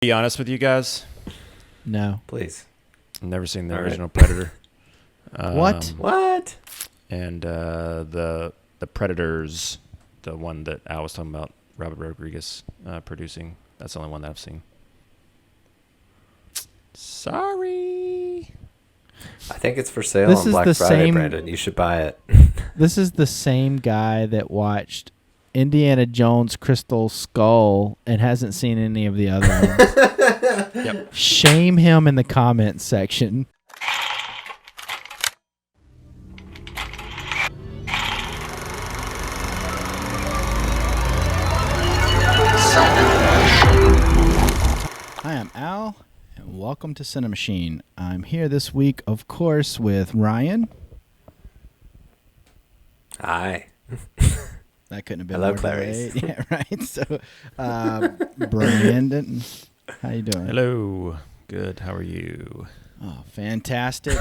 Be honest with you guys. No. Please. I've never seen the All original Predator. What? What? And the Predators, the one that Al was talking about, Robert Rodriguez producing. That's the only one that I've seen. Sorry. I think it's for sale This on is Black the Friday, same- Brandon. You should buy it. This is the same guy that watched Indiana Jones Crystal Skull and hasn't seen any of the other ones. Yep. Shame him in the comments section. I am Al, and welcome to Cinemachine. I'm here this week, of course, with Ryan. Hi. That couldn't have been Hello, more Clarice. delayed. Yeah, right. So, Brandon, how you doing? Hello. Good. How are you? Oh, fantastic.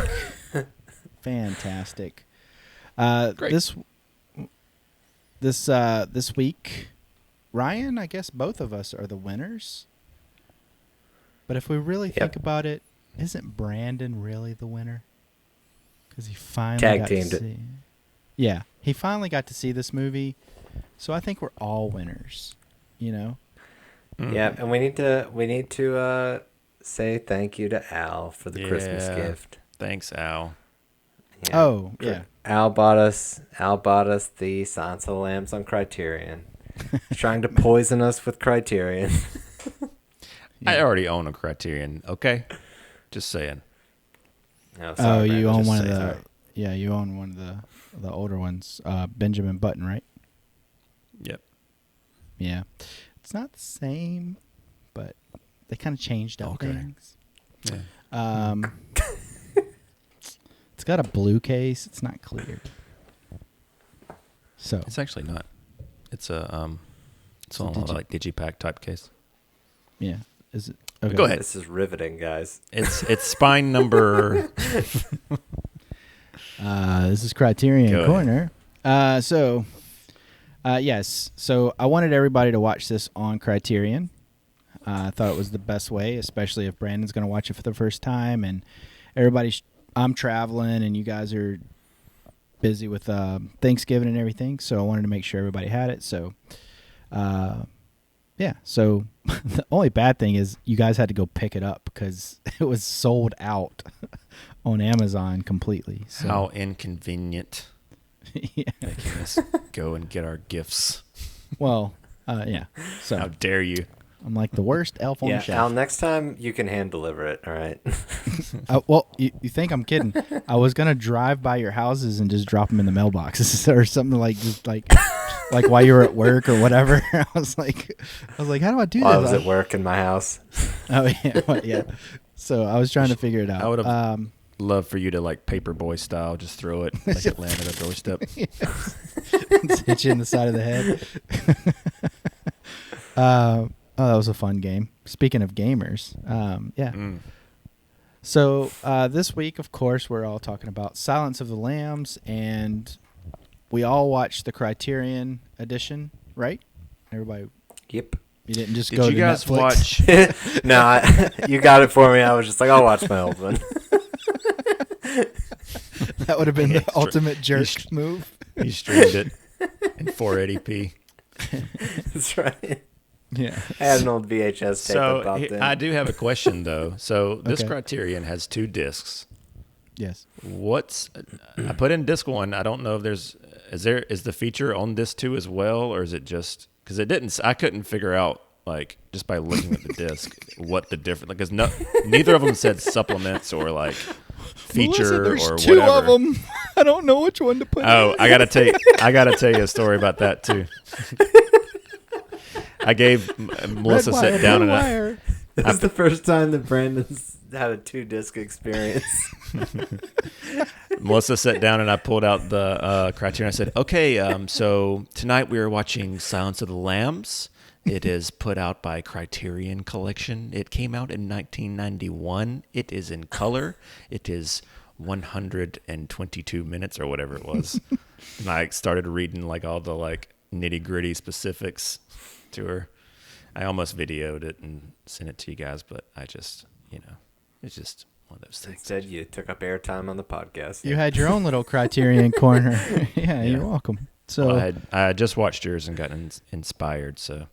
Fantastic. Great. This week, Ryan, I guess both of us are the winners. But if we really think about it, isn't Brandon really the winner? Because he finally Tag got to teamed it. see. Yeah, he finally got to see this movie. So I think we're all winners, you know? Mm. Yeah, and we need to say thank you to Al for the Christmas Yeah. gift. Thanks, Al. Yeah. Oh, yeah. Al bought us the Silence of the Lambs on Criterion. He's trying to poison us with Criterion. I already own a Criterion, okay? Just saying. Oh, Oh, sorry, you Brandon, own just one of say the sorry. yeah, you own one of the older ones, Benjamin Button, right? Yep. Yeah, it's not the same, but they kind of changed up Okay. things. Yeah. It's got a blue case. It's not clear. So It's actually not. It's a it's on digi- like digipack type case. yeah, is it? Okay. Go ahead. This is riveting, guys. It's spine number. This is Criterion Go ahead. Corner. Yes. So I wanted everybody to watch this on Criterion. I thought it was the best way, especially if Brandon's going to watch it for the first time, and everybody's. I'm traveling, and you guys are busy with Thanksgiving and everything. So I wanted to make sure everybody had it. So, yeah. So the only bad thing is you guys had to go pick it up because it was sold out on Amazon completely. So. How inconvenient Yeah. making us go and get our gifts. Well, yeah. So How dare you? I'm like the worst elf on Yeah, the shelf. Al, next time you can hand deliver it, all right? Well, you think I'm kidding? I was gonna drive by your houses and just drop them in the mailboxes or something like just like while you were at work or whatever. I was like, how do I do While I this? was at work in my house. Oh yeah, well, yeah. So I was trying to figure it out. I would have loved for you to like paperboy style, just throw it like it landed at a doorstep. Just hit you in the side of the head. Oh, that was a fun game. Speaking of gamers, yeah. Mm. So this week, of course, we're all talking about Silence of the Lambs, and we all watched the Criterion edition, right? Everybody, Yep. you didn't just Did go you to guys Netflix. watch? No, you got it for me. I was just like, I'll watch my old one. That would have been Yeah, the ultimate jerk move. You streamed it in 480p. That's right. Yeah. I had an old VHS tape that So popped in. I do have a question though. So this Okay. Criterion has 2 discs. Yes. I put in disc 1. I don't know if is the feature on disc 2 as well, or is it just because I couldn't figure out like just by looking at the disc what the difference, because neither of them said supplements or like feature there's or two whatever. of them. I don't know which one to put. Oh, in. I gotta tell you a story about that too. I gave Melissa Red sat wire, down blue and wire. This is the first time that Brandon's had a 2-disc experience. Melissa sat down and I pulled out the Criterion. I said, "Okay, so tonight we are watching Silence of the Lambs. It is put out by Criterion Collection. It came out in 1991. It is in color. It is 122 minutes or whatever it was." And I started reading like all the like nitty gritty specifics to her. I almost videoed it and sent it to you guys, but I just, it's just one of those things. Instead, you took up airtime on the podcast. You had your own little Criterion corner. Yeah, you're welcome. So Well, I had just watched yours and gotten inspired, so.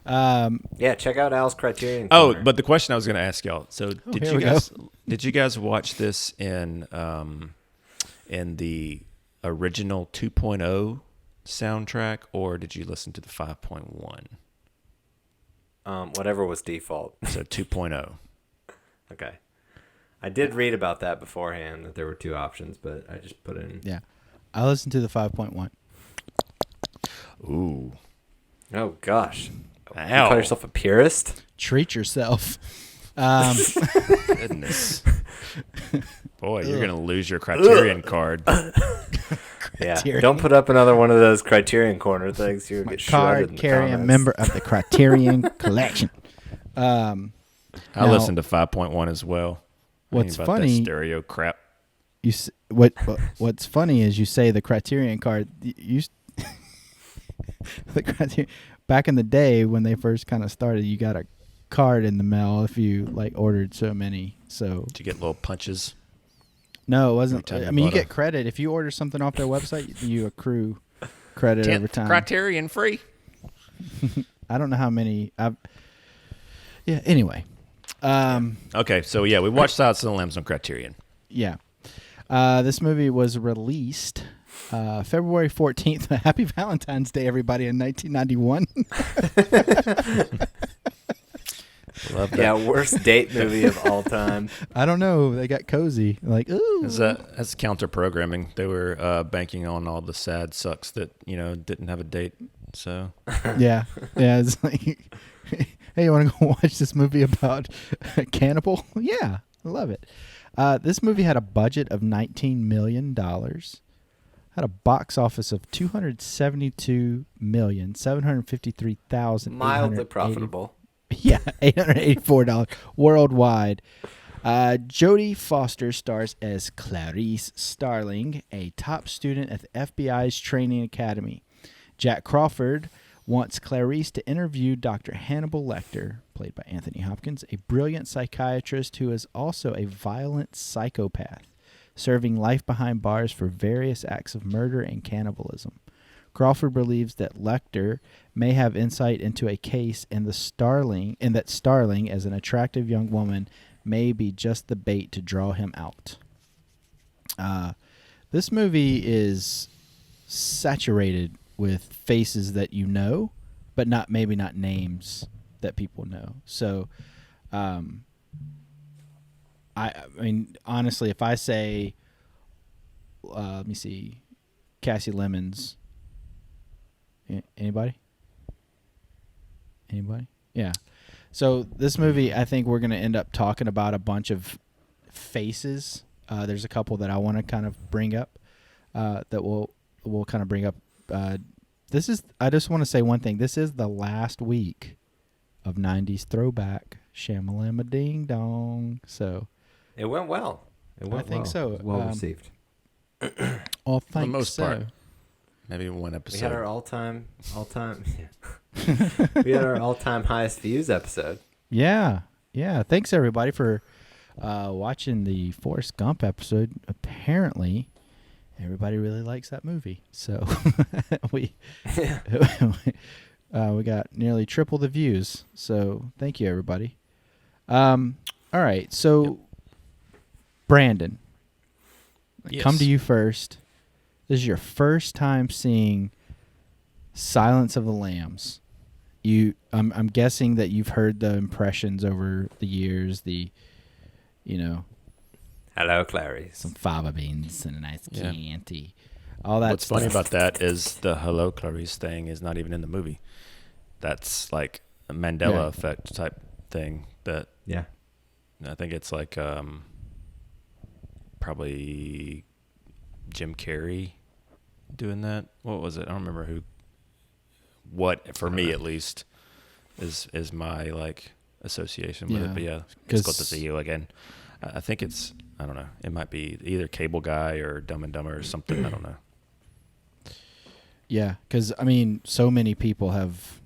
Yeah, check out Al's Criterion Oh, corner. but the question I was going to ask y'all. So, here we go. did you guys watch this in the original 2.0 soundtrack, or did you listen to the 5.1? Whatever was default. So 2.0. Okay. I did read about that beforehand, that there were two options, but I just put in. yeah, I listened to the 5.1. Ooh. Oh, gosh. You Ow. call yourself a purist? Treat yourself. Goodness. Boy, you're going to lose your Criterion card. Yeah. Criterion. Don't put up another one of those Criterion Corner things. You'll get shredded Card in the carrying comments. member of the Criterion Collection. I Now, listened to 5.1 as well. I ain't What's about that funny? stereo crap. What's funny is you say the Criterion card. The Criterion, back in the day when they first kind of started, you got a card in the mail if you ordered so many. So Did you get little punches? no, it wasn't. Every time I you mean, you bought a- get credit if you order something off their website. You accrue credit over 10th time. Criterion free. I don't know how many. Yeah. Anyway. Okay, so yeah, we watched Silence of the Lambs on Criterion. Yeah. This movie was released February 14th. Happy Valentine's Day, everybody, in 1991. Love that. Yeah, worst date movie of all time. I don't know. They got cozy. Like, ooh. That's counter programming. They were banking on all the sad sucks that didn't have a date. So Yeah. Yeah. It's like, hey, you want to go watch this movie about a cannibal? Yeah. I love it. This movie had a budget of $19 million. Had a box office of $272,753,000. Mildly profitable. Yeah, $884 worldwide. Jodie Foster stars as Clarice Starling, a top student at the FBI's training academy. Jack Crawford wants Clarice to interview Dr. Hannibal Lecter, played by Anthony Hopkins, a brilliant psychiatrist who is also a violent psychopath, serving life behind bars for various acts of murder and cannibalism. Crawford believes that Lecter may have insight into a case and that Starling, as an attractive young woman, may be just the bait to draw him out. This movie is saturated with faces that you know, but maybe not names that people know. So, I mean, honestly, if I say, let me see, Cassie Lemons. Anybody? Yeah. So this movie, I think we're going to end up talking about a bunch of faces. There's a couple that I want to kind of bring up that we'll kind of bring up. I just want to say one thing. This is the last week of 90s throwback. Shamalama ding dong. So It went well. I think so. It was well received. All for the most so. part, maybe one episode. We had our all-time. We had our all-time highest views episode. Yeah. Thanks everybody for watching the Forrest Gump episode. Apparently, everybody really likes that movie. So we got nearly triple the views. So thank you everybody. All right. So Brandon, Yes. come to you first. This is your first time seeing Silence of the Lambs. I'm guessing that you've heard the impressions over the years. Hello, Clarice. Some fava beans and a nice Yeah. Chianti. All that. What's funny about that is the "Hello, Clarice" thing is not even in the movie. That's like a Mandela effect type thing. That Yeah. I think it's like probably Jim Carrey doing that. What was it? I don't remember who. What for me at least is my like association with it. But yeah, it's good to see you again. I think it's, I don't know. It might be either Cable Guy or Dumb and Dumber or something. I don't know. Yeah, because I mean, so many people have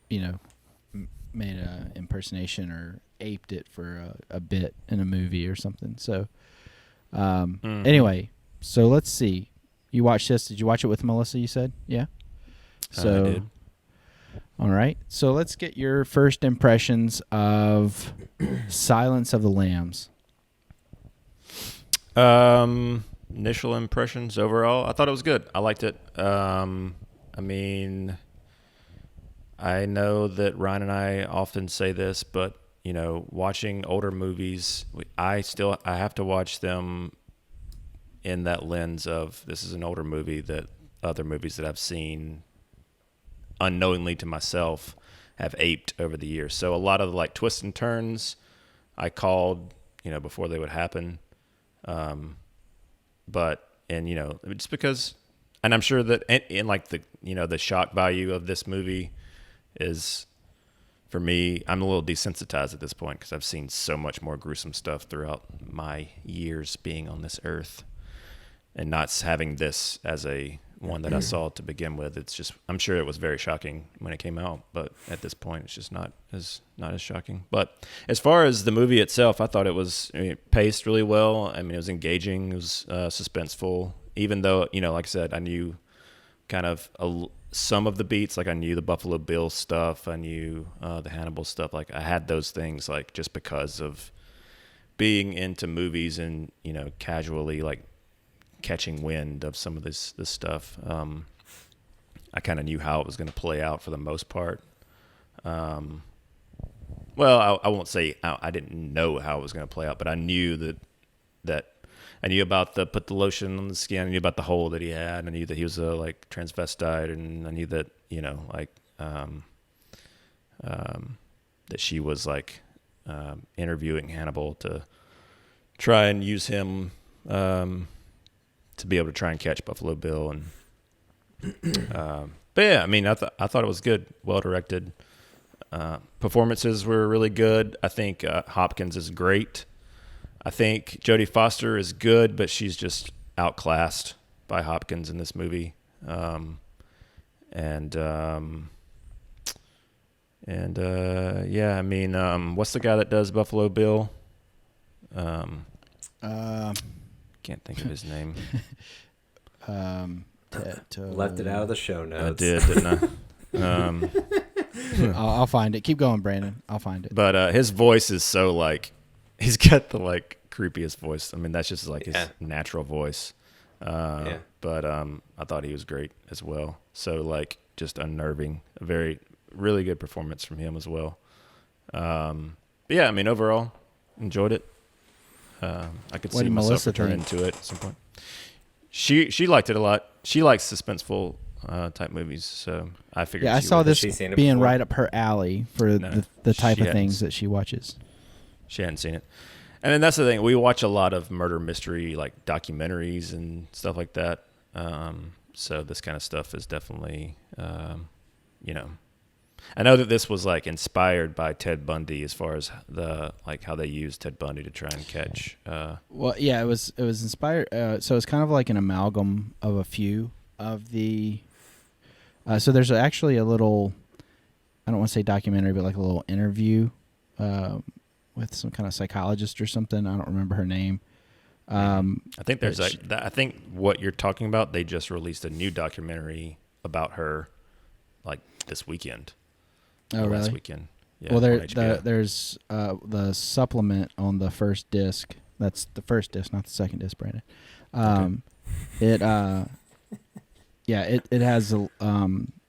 made a impersonation or aped it for a bit in a movie or something. So anyway, so let's see. You watched this? Did you watch it with Melissa? You said, yeah. So I did. All right. So let's get your first impressions of Silence of the Lambs. Initial impressions overall, I thought it was good. I liked it. I mean, I know that Ryan and I often say this, but watching older movies, I have to watch them in that lens of this is an older movie that other movies that I've seen unknowingly to myself have aped over the years. So a lot of the like twists and turns I called, before they would happen. But just because, and I'm sure that in like the, the shock value of this movie is, for me, I'm a little desensitized at this point because I've seen so much more gruesome stuff throughout my years being on this earth, and not having this as a one that I saw to begin with. It's just, I'm sure it was very shocking when it came out, but at this point it's just not as shocking. But as far as the movie itself, I thought it was paced really well. I mean, it was engaging, it was suspenseful, even though, like I said, I knew kind of some of the beats. Like I knew the Buffalo Bill stuff, I knew the Hannibal stuff. Like I had those things, like just because of being into movies and, casually like catching wind of some of this stuff. I kind of knew how it was going to play out for the most part. Well, I won't say I didn't know how it was going to play out, but I knew that I knew about put the lotion on the skin. I knew about the hole that he had. I knew that he was a like transvestite, and I knew that that she was like interviewing Hannibal to try and use him to be able to try and catch Buffalo Bill. And but yeah, I mean, I thought it was good, well directed. Performances were really good. I think Hopkins is great. I think Jodie Foster is good, but she's just outclassed by Hopkins in this movie. Yeah, I mean, what's the guy that does Buffalo Bill? Can't think of his name. Left it out of the show notes. I did, didn't I? I'll find it. Keep going, Brandon. I'll find it. But his voice is so like, he's got the like creepiest voice. I mean, that's just like his natural voice. But I thought he was great as well. So like just unnerving. A really good performance from him as well. But yeah, I mean, overall, enjoyed it. I could see myself returning to it at some point. She liked it a lot. She likes suspenseful type movies, so I figured. Yeah, I saw this being right up her alley for the type of things that she watches. She hadn't seen it, and then that's the thing. We watch a lot of murder mystery like documentaries and stuff like that. So this kind of stuff is definitely, I know that this was like inspired by Ted Bundy as far as how they used Ted Bundy to try and catch. Well, yeah, it was inspired. So it's kind of like an amalgam of a few of the. So there's actually a little, I don't want to say documentary, but like a little interview with some kind of psychologist or something. I don't remember her name. I think there's I think what you're talking about. They just released a new documentary about her, like this weekend. Oh, really? Last weekend. Yeah, well, there's the supplement on the first disc. That's the first disc, not the second disc, Brandon. Okay. It has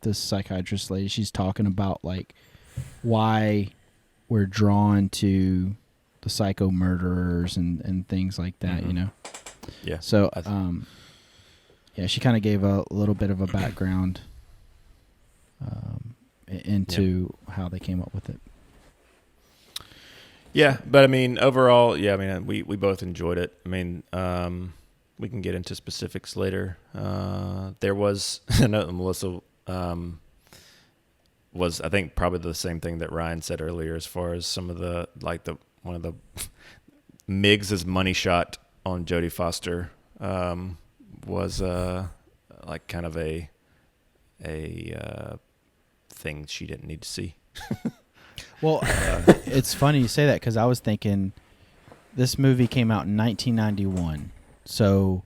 this psychiatrist lady. She's talking about like why we're drawn to the psycho murderers and things like that. Mm-hmm. Yeah. So she kind of gave a little bit of a background into how they came up with it. Yeah, but I mean, overall, yeah, I mean, we both enjoyed it. I mean, we can get into specifics later. There was, I know Melissa was, I think, probably the same thing that Ryan said earlier as far as some of the, like one of the Miggs's money shot on Jodie Foster was like kind of a thing she didn't need to see. Well, it's funny you say that because I was thinking this movie came out in 1991, so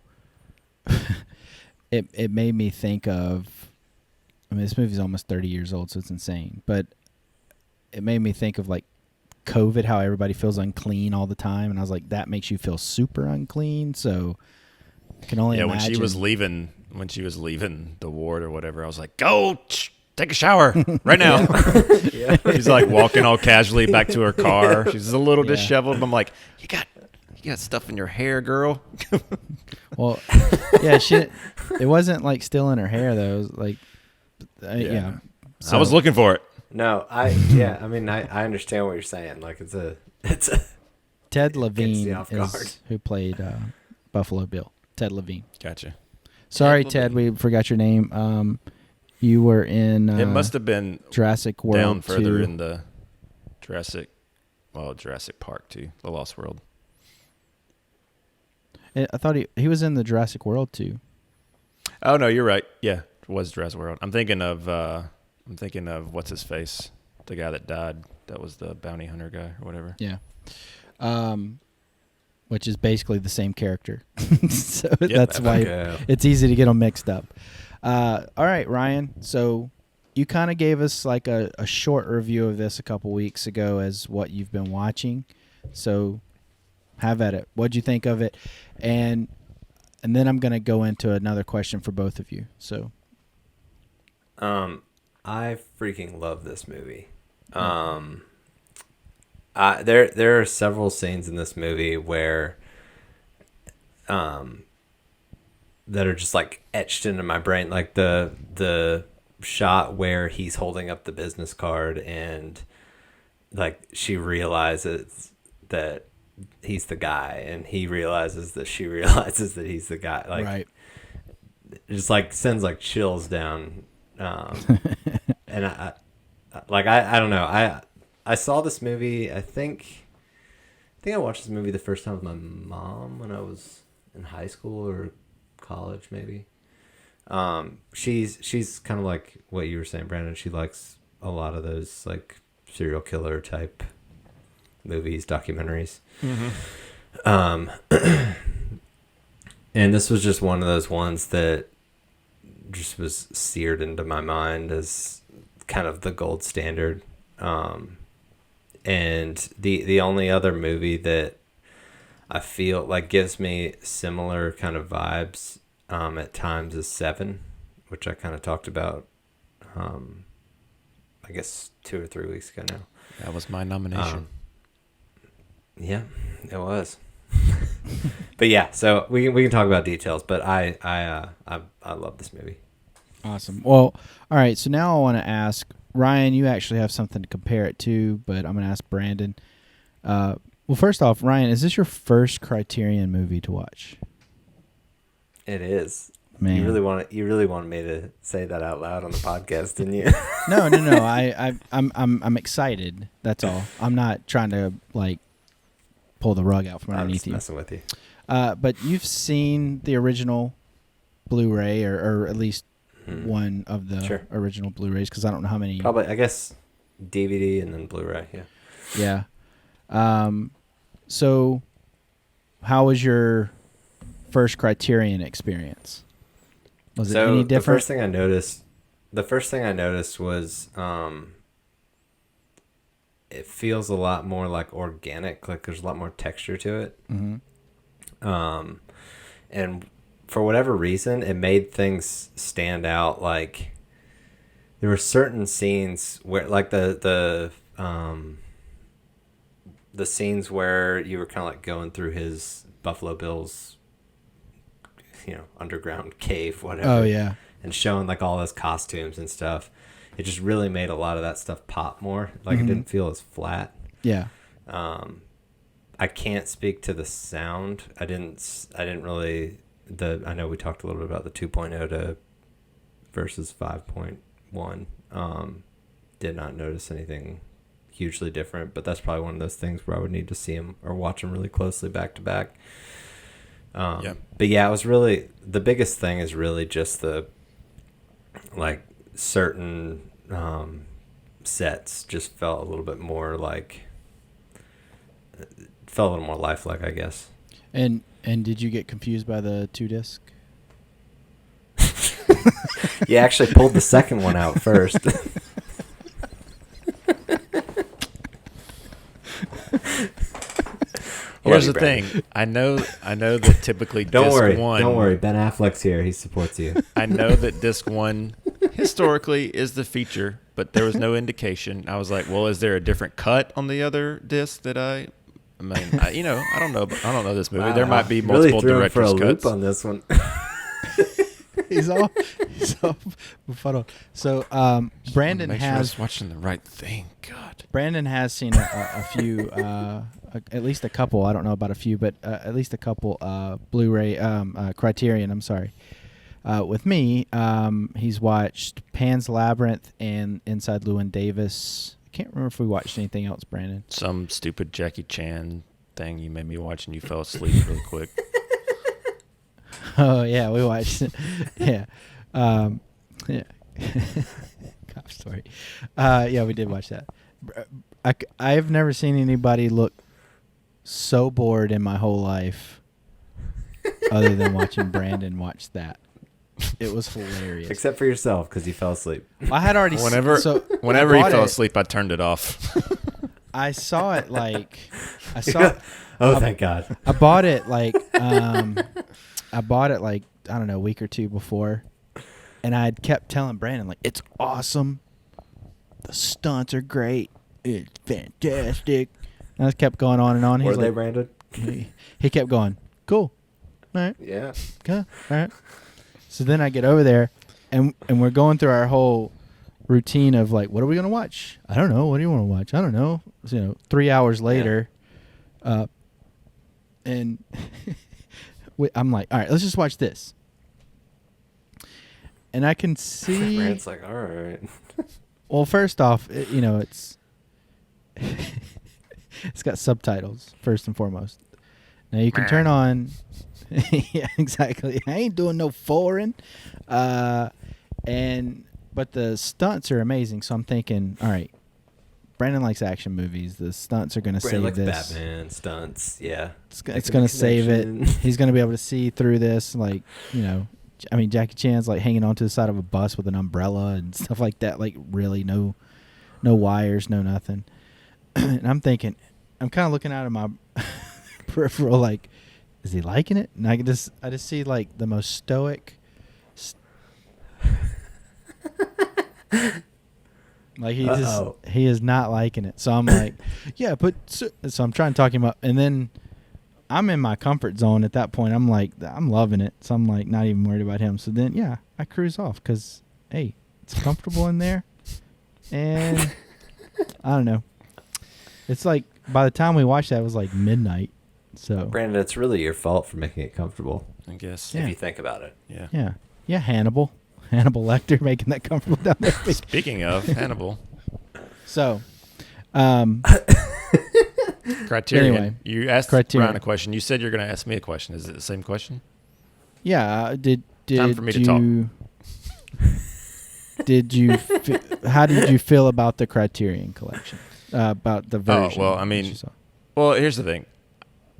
it made me think of. I mean, this movie's almost 30 years old, so it's insane. But it made me think of like COVID, how everybody feels unclean all the time, and I was like, that makes you feel super unclean. So I can only imagine. When she was leaving the ward or whatever, I was like, go take a shower right now. Yeah. She's like walking all casually back to her car. She's a little disheveled. I'm like, you got stuff in your hair, girl. Well, yeah, it wasn't like still in her hair though. It was like, yeah. So, I was looking for it. No, I mean, I understand what you're saying. Like it's a Ted Levine off guard. is who played Buffalo Bill. Ted Levine. Gotcha. Sorry, Ted, we forgot your name. You were in. It must have been Jurassic World down further 2. in the Jurassic Park too, The Lost World. I thought he was in the Jurassic World too. Oh no, you're right. Yeah, it was Jurassic World. I'm thinking of what's his face, the guy that died. That was the bounty hunter guy or whatever. Yeah. Which is basically the same character. So that's why it's easy to get them mixed up. All right, Ryan. So you kind of gave us like a short review of this a couple weeks ago as what you've been watching. So have at it. What'd you think of it? And then I'm going to go into another question for both of you. So I freaking love this movie. There are several scenes in this movie where that are just like etched into my brain, like the shot where he's holding up the business card and like she realizes that he's the guy and he realizes that she realizes that he's the guy, like right. It just like sends like chills down. And I don't know, I saw this movie. I think I watched this movie the first time with my mom when I was in high school or college, maybe. She's kind of like what you were saying, Brandon. She likes a lot of those like serial killer type movies, documentaries. Mm-hmm. And this was just one of those ones that just was seared into my mind as kind of the gold standard. And the only other movie that I feel like gives me similar kind of vibes at times is Seven, which I kind of talked about, I guess 2 or 3 weeks ago now. That was my nomination. Yeah, it was. But yeah, so we can talk about details, but I love this movie. Awesome. Well, all right. So now I want to ask Ryan. You actually have something to compare it to, but I'm going to ask Brandon. Well, first off, Ryan, is this your first Criterion movie to watch? It is. Man. You really wanted me to say that out loud on the podcast, didn't you? No. I'm excited. That's all. I'm not trying to like pull the rug out from underneath you. I'm just messing with you. But you've seen the original Blu-ray, or at least one of the original Blu-rays, because I don't know how many. Probably, I guess, DVD and then Blu-ray. Yeah. Yeah. So, how was your first Criterion experience? Was it any different? The first thing I noticed was it feels a lot more like organic. Like there's a lot more texture to it. Mm-hmm. And for whatever reason, it made things stand out. Like there were certain scenes where, like the scenes where you were kind of like going through his Buffalo Bill's, underground cave, whatever. Oh yeah. And showing like all those costumes and stuff. It just really made a lot of that stuff pop more. Like it didn't feel as flat. Yeah. I can't speak to the sound. I didn't really. I know we talked a little bit about the 2.0 to versus 5.1. Did not notice anything hugely different, but that's probably one of those things where I would need to see them or watch them really closely back to back. But yeah, it was really, the biggest thing is really just the like certain sets just felt a little bit more like, felt a little more lifelike, I guess. And did you get confused by the 2-disc? You actually pulled the second one out first. Here's the thing. I know that typically Don't disc one. Don't worry. Ben Affleck's here. He supports you. I know that disc one historically is the feature, but there was no indication. I was like, well, is there a different cut on the other disc that I mean, I don't know. I don't know this movie. Wow. There might be multiple really threw him for a director's loop cuts. on this one. he's all befuddled. So Brandon Make sure I has was watching the right thing. God. Brandon has seen a few, at least a couple. I don't know about a few, but at least a couple Blu-ray Criterion. I'm sorry. With me, he's watched Pan's Labyrinth and Inside Llewyn Davis. I can't remember if we watched anything else, Brandon. Some stupid Jackie Chan thing you made me watch and you fell asleep really quick. Oh yeah, we watched it. Yeah, yeah. Cop Story. Yeah, we did watch that. I've never seen anybody look so bored in my whole life, other than watching Brandon watch that. It was hilarious. Except for yourself, because you fell asleep. I had already Whenever he fell asleep, I turned it off. I saw it like I saw. Oh, thank God. I bought it like I don't know, a week or two before, and I had kept telling Brandon like it's awesome, the stunts are great, it's fantastic. And I just kept going on and on. Were He's they like, branded? he kept going, cool, all right, Yeah. go, all right. So then I get over there, and we're going through our whole routine of like, what are we gonna watch? I don't know. What do you want to watch? I don't know. So, 3 hours later, and I'm like, all right, let's just watch this. And I can see. Brand's like, all right. Well, first off, it's it's got subtitles first and foremost. Now you can turn on. Yeah, exactly. I ain't doing no foreign. But the stunts are amazing. So I'm thinking, all right, Brandon likes action movies. The stunts are gonna save Likes this. Batman stunts. Yeah. It's gonna save it. He's gonna be able to see through this, like I mean, Jackie Chan's like hanging onto the side of a bus with an umbrella and stuff like that. Like really, no wires, no nothing. And I'm thinking, I'm kind of looking out of my peripheral, like, is he liking it? And I just see like the most stoic. Like he is not liking it. So I'm like, yeah, but so I'm trying to talk him up, and then I'm in my comfort zone at that point. I'm like, I'm loving it. So I'm like, not even worried about him. So then, yeah, I cruise off because, hey, it's comfortable in there. And I don't know. It's like by the time we watched that, it was like midnight. So Brandon, it's really your fault for making it comfortable. I guess. If you think about it. Yeah. Yeah, Hannibal Lecter making that comfortable down there. Speaking of Hannibal. So, Criterion. Anyway, You asked Criterion. Ryan a question. You said you're going to ask me a question. Is it the same question? yeah, did Time for me to talk. Did you? How did you feel about the Criterion collection? About the version? Oh, well, I that mean, you saw? well, here's the thing.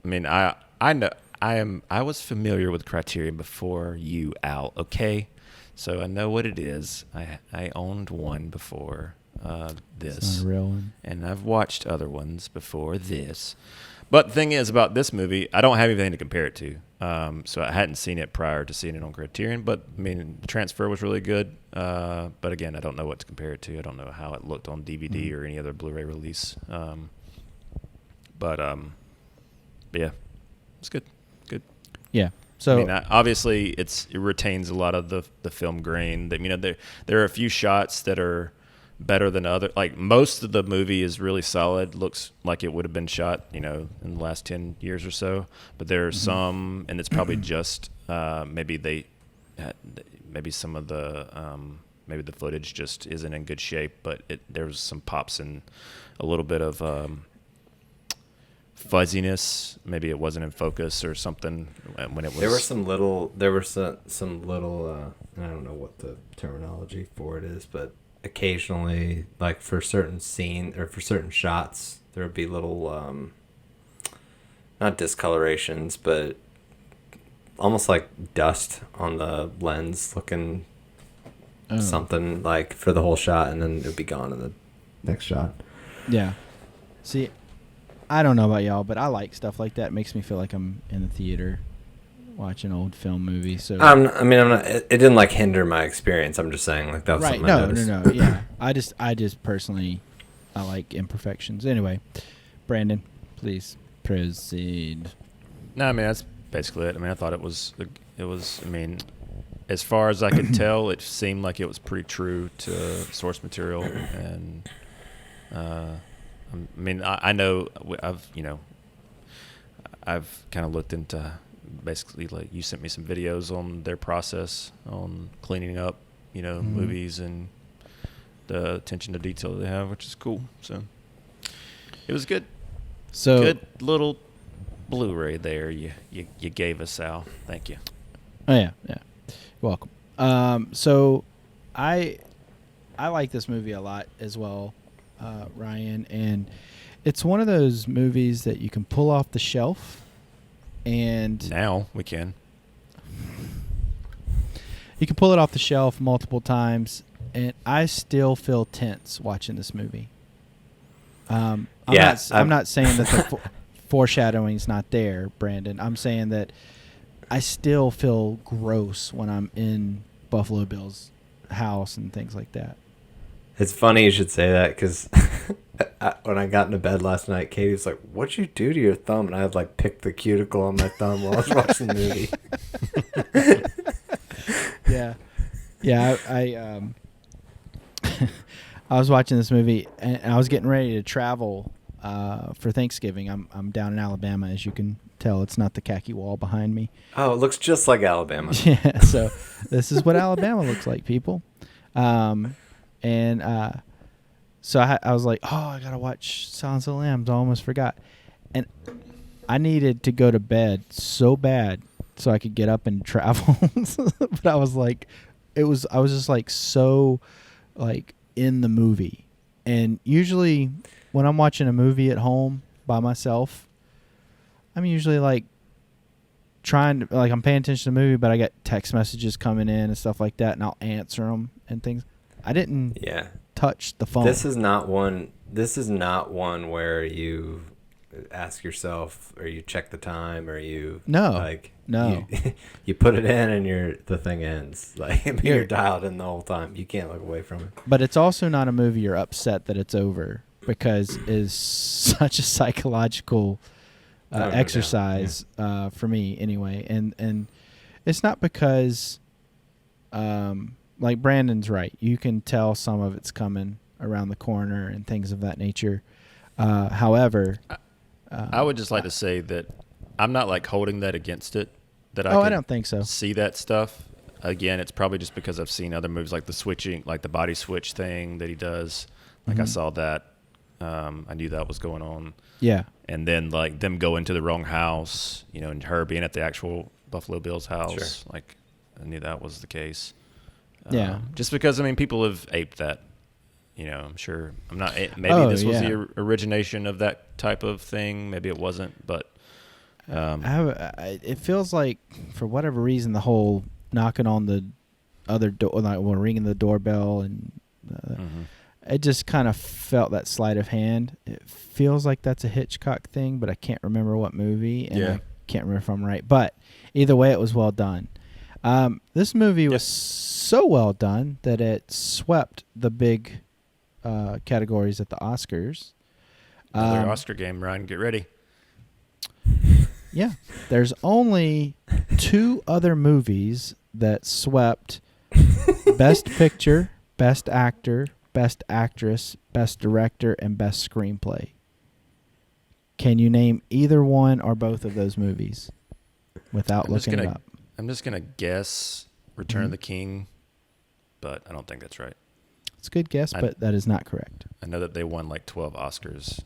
I mean, I know I was familiar with Criterion before you, Al. Okay, so I know what it is. I owned one before this. It's not a real one. And I've watched other ones before this. But the thing is about this movie, I don't have anything to compare it to. So I hadn't seen it prior to seeing it on Criterion. But, I mean, the transfer was really good. But, again, I don't know what to compare it to. I don't know how it looked on DVD or any other Blu-ray release. But, yeah, it's good. Good. Yeah. So I mean, obviously, it retains a lot of the film grain. That, you know, there are a few shots that are better than other. Like most of the movie is really solid. Looks like it would have been shot, you know, in the last 10 years or so. But there are some, and it's probably just maybe some of the maybe the footage just isn't in good shape. But there's some pops and a little bit of fuzziness. Maybe it wasn't in focus or something when it was. There were some little. I don't know what the terminology for it is, but occasionally, like for certain scene or for certain shots, there would be little, not discolorations, but almost like dust on the lens, looking something like for the whole shot, and then it would be gone in the next shot. Yeah. See, I don't know about y'all, but I like stuff like that. It makes me feel like I'm in the theater watching old film movies. So I'm not. It didn't like hinder my experience. I'm just saying like that was right. something I No, noticed. no, no. Yeah. I just personally, I like imperfections. Anyway, Brandon, please proceed. No, I mean that's basically it. I mean, I thought it was. I mean, as far as I could tell, it seemed like it was pretty true to source material, and I mean, I know I've kind of looked into basically like you sent me some videos on their process on cleaning up, movies and the attention to detail they have, which is cool. So it was good. So Good little Blu-ray there you gave us, Al. Thank you. Oh yeah, yeah. You're welcome. So I like this movie a lot as well, Ryan, and it's one of those movies that you can pull off the shelf, and Now we can. you can pull it off the shelf multiple times, and I still feel tense watching this movie. I'm not saying that the foreshadowing's not there, Brandon. I'm saying that I still feel gross when I'm in Buffalo Bill's house and things like that. It's funny you should say that because when I got into bed last night, Katie was like, "What'd you do to your thumb?" And I had like picked the cuticle on my thumb while I was watching the movie. Yeah. I was watching this movie and I was getting ready to travel for Thanksgiving. I'm down in Alabama, as you can tell. It's not the khaki wall behind me. Oh, it looks just like Alabama. Yeah, so this is what Alabama looks like, people. So I was like, oh, I gotta watch Silence of the Lambs. I almost forgot, and I needed to go to bed so bad so I could get up and travel. But I was like, I was just like so like in the movie. And usually when I'm watching a movie at home by myself, I'm usually like trying to, like, I'm paying attention to the movie, but I get text messages coming in and stuff like that, and I'll answer them and things. I didn't touch the phone. This is not one where you ask yourself or you check the time or you you put it in and the thing ends. Like you're dialed in the whole time. You can't look away from it. But it's also not a movie you're upset that it's over, because it's such a psychological exercise for me anyway. And it's not because like Brandon's right. You can tell some of it's coming around the corner and things of that nature. However, I would just like to say that I'm not like holding that against it. I don't think so. See that stuff. Again, it's probably just because I've seen other movies like the switching, like the body switch thing that he does. Like I saw that. I knew that was going on. Yeah. And then like them going to the wrong house, and her being at the actual Buffalo Bill's house. Sure. Like I knew that was the case. Yeah. Just because, people have aped that. I'm sure. I'm not. Maybe this was the origination of that type of thing. Maybe it wasn't, but it feels like for whatever reason the whole knocking on the other door, like ringing the doorbell, and it just kind of felt that sleight of hand. It feels like that's a Hitchcock thing, but I can't remember what movie, and I can't remember if I'm right. But either way, it was well done. This movie was so well done that it swept the big categories at the Oscars. Another Oscar game, Ryan. Get ready. Yeah. There's only 2 other movies that swept Best Picture, Best Actor, Best Actress, Best Director, and Best Screenplay. Can you name either one or both of those movies without looking it up? I'm just going to guess Return of the King, but I don't think that's right. It's a good guess, but that is not correct. I know that they won like 12 Oscars,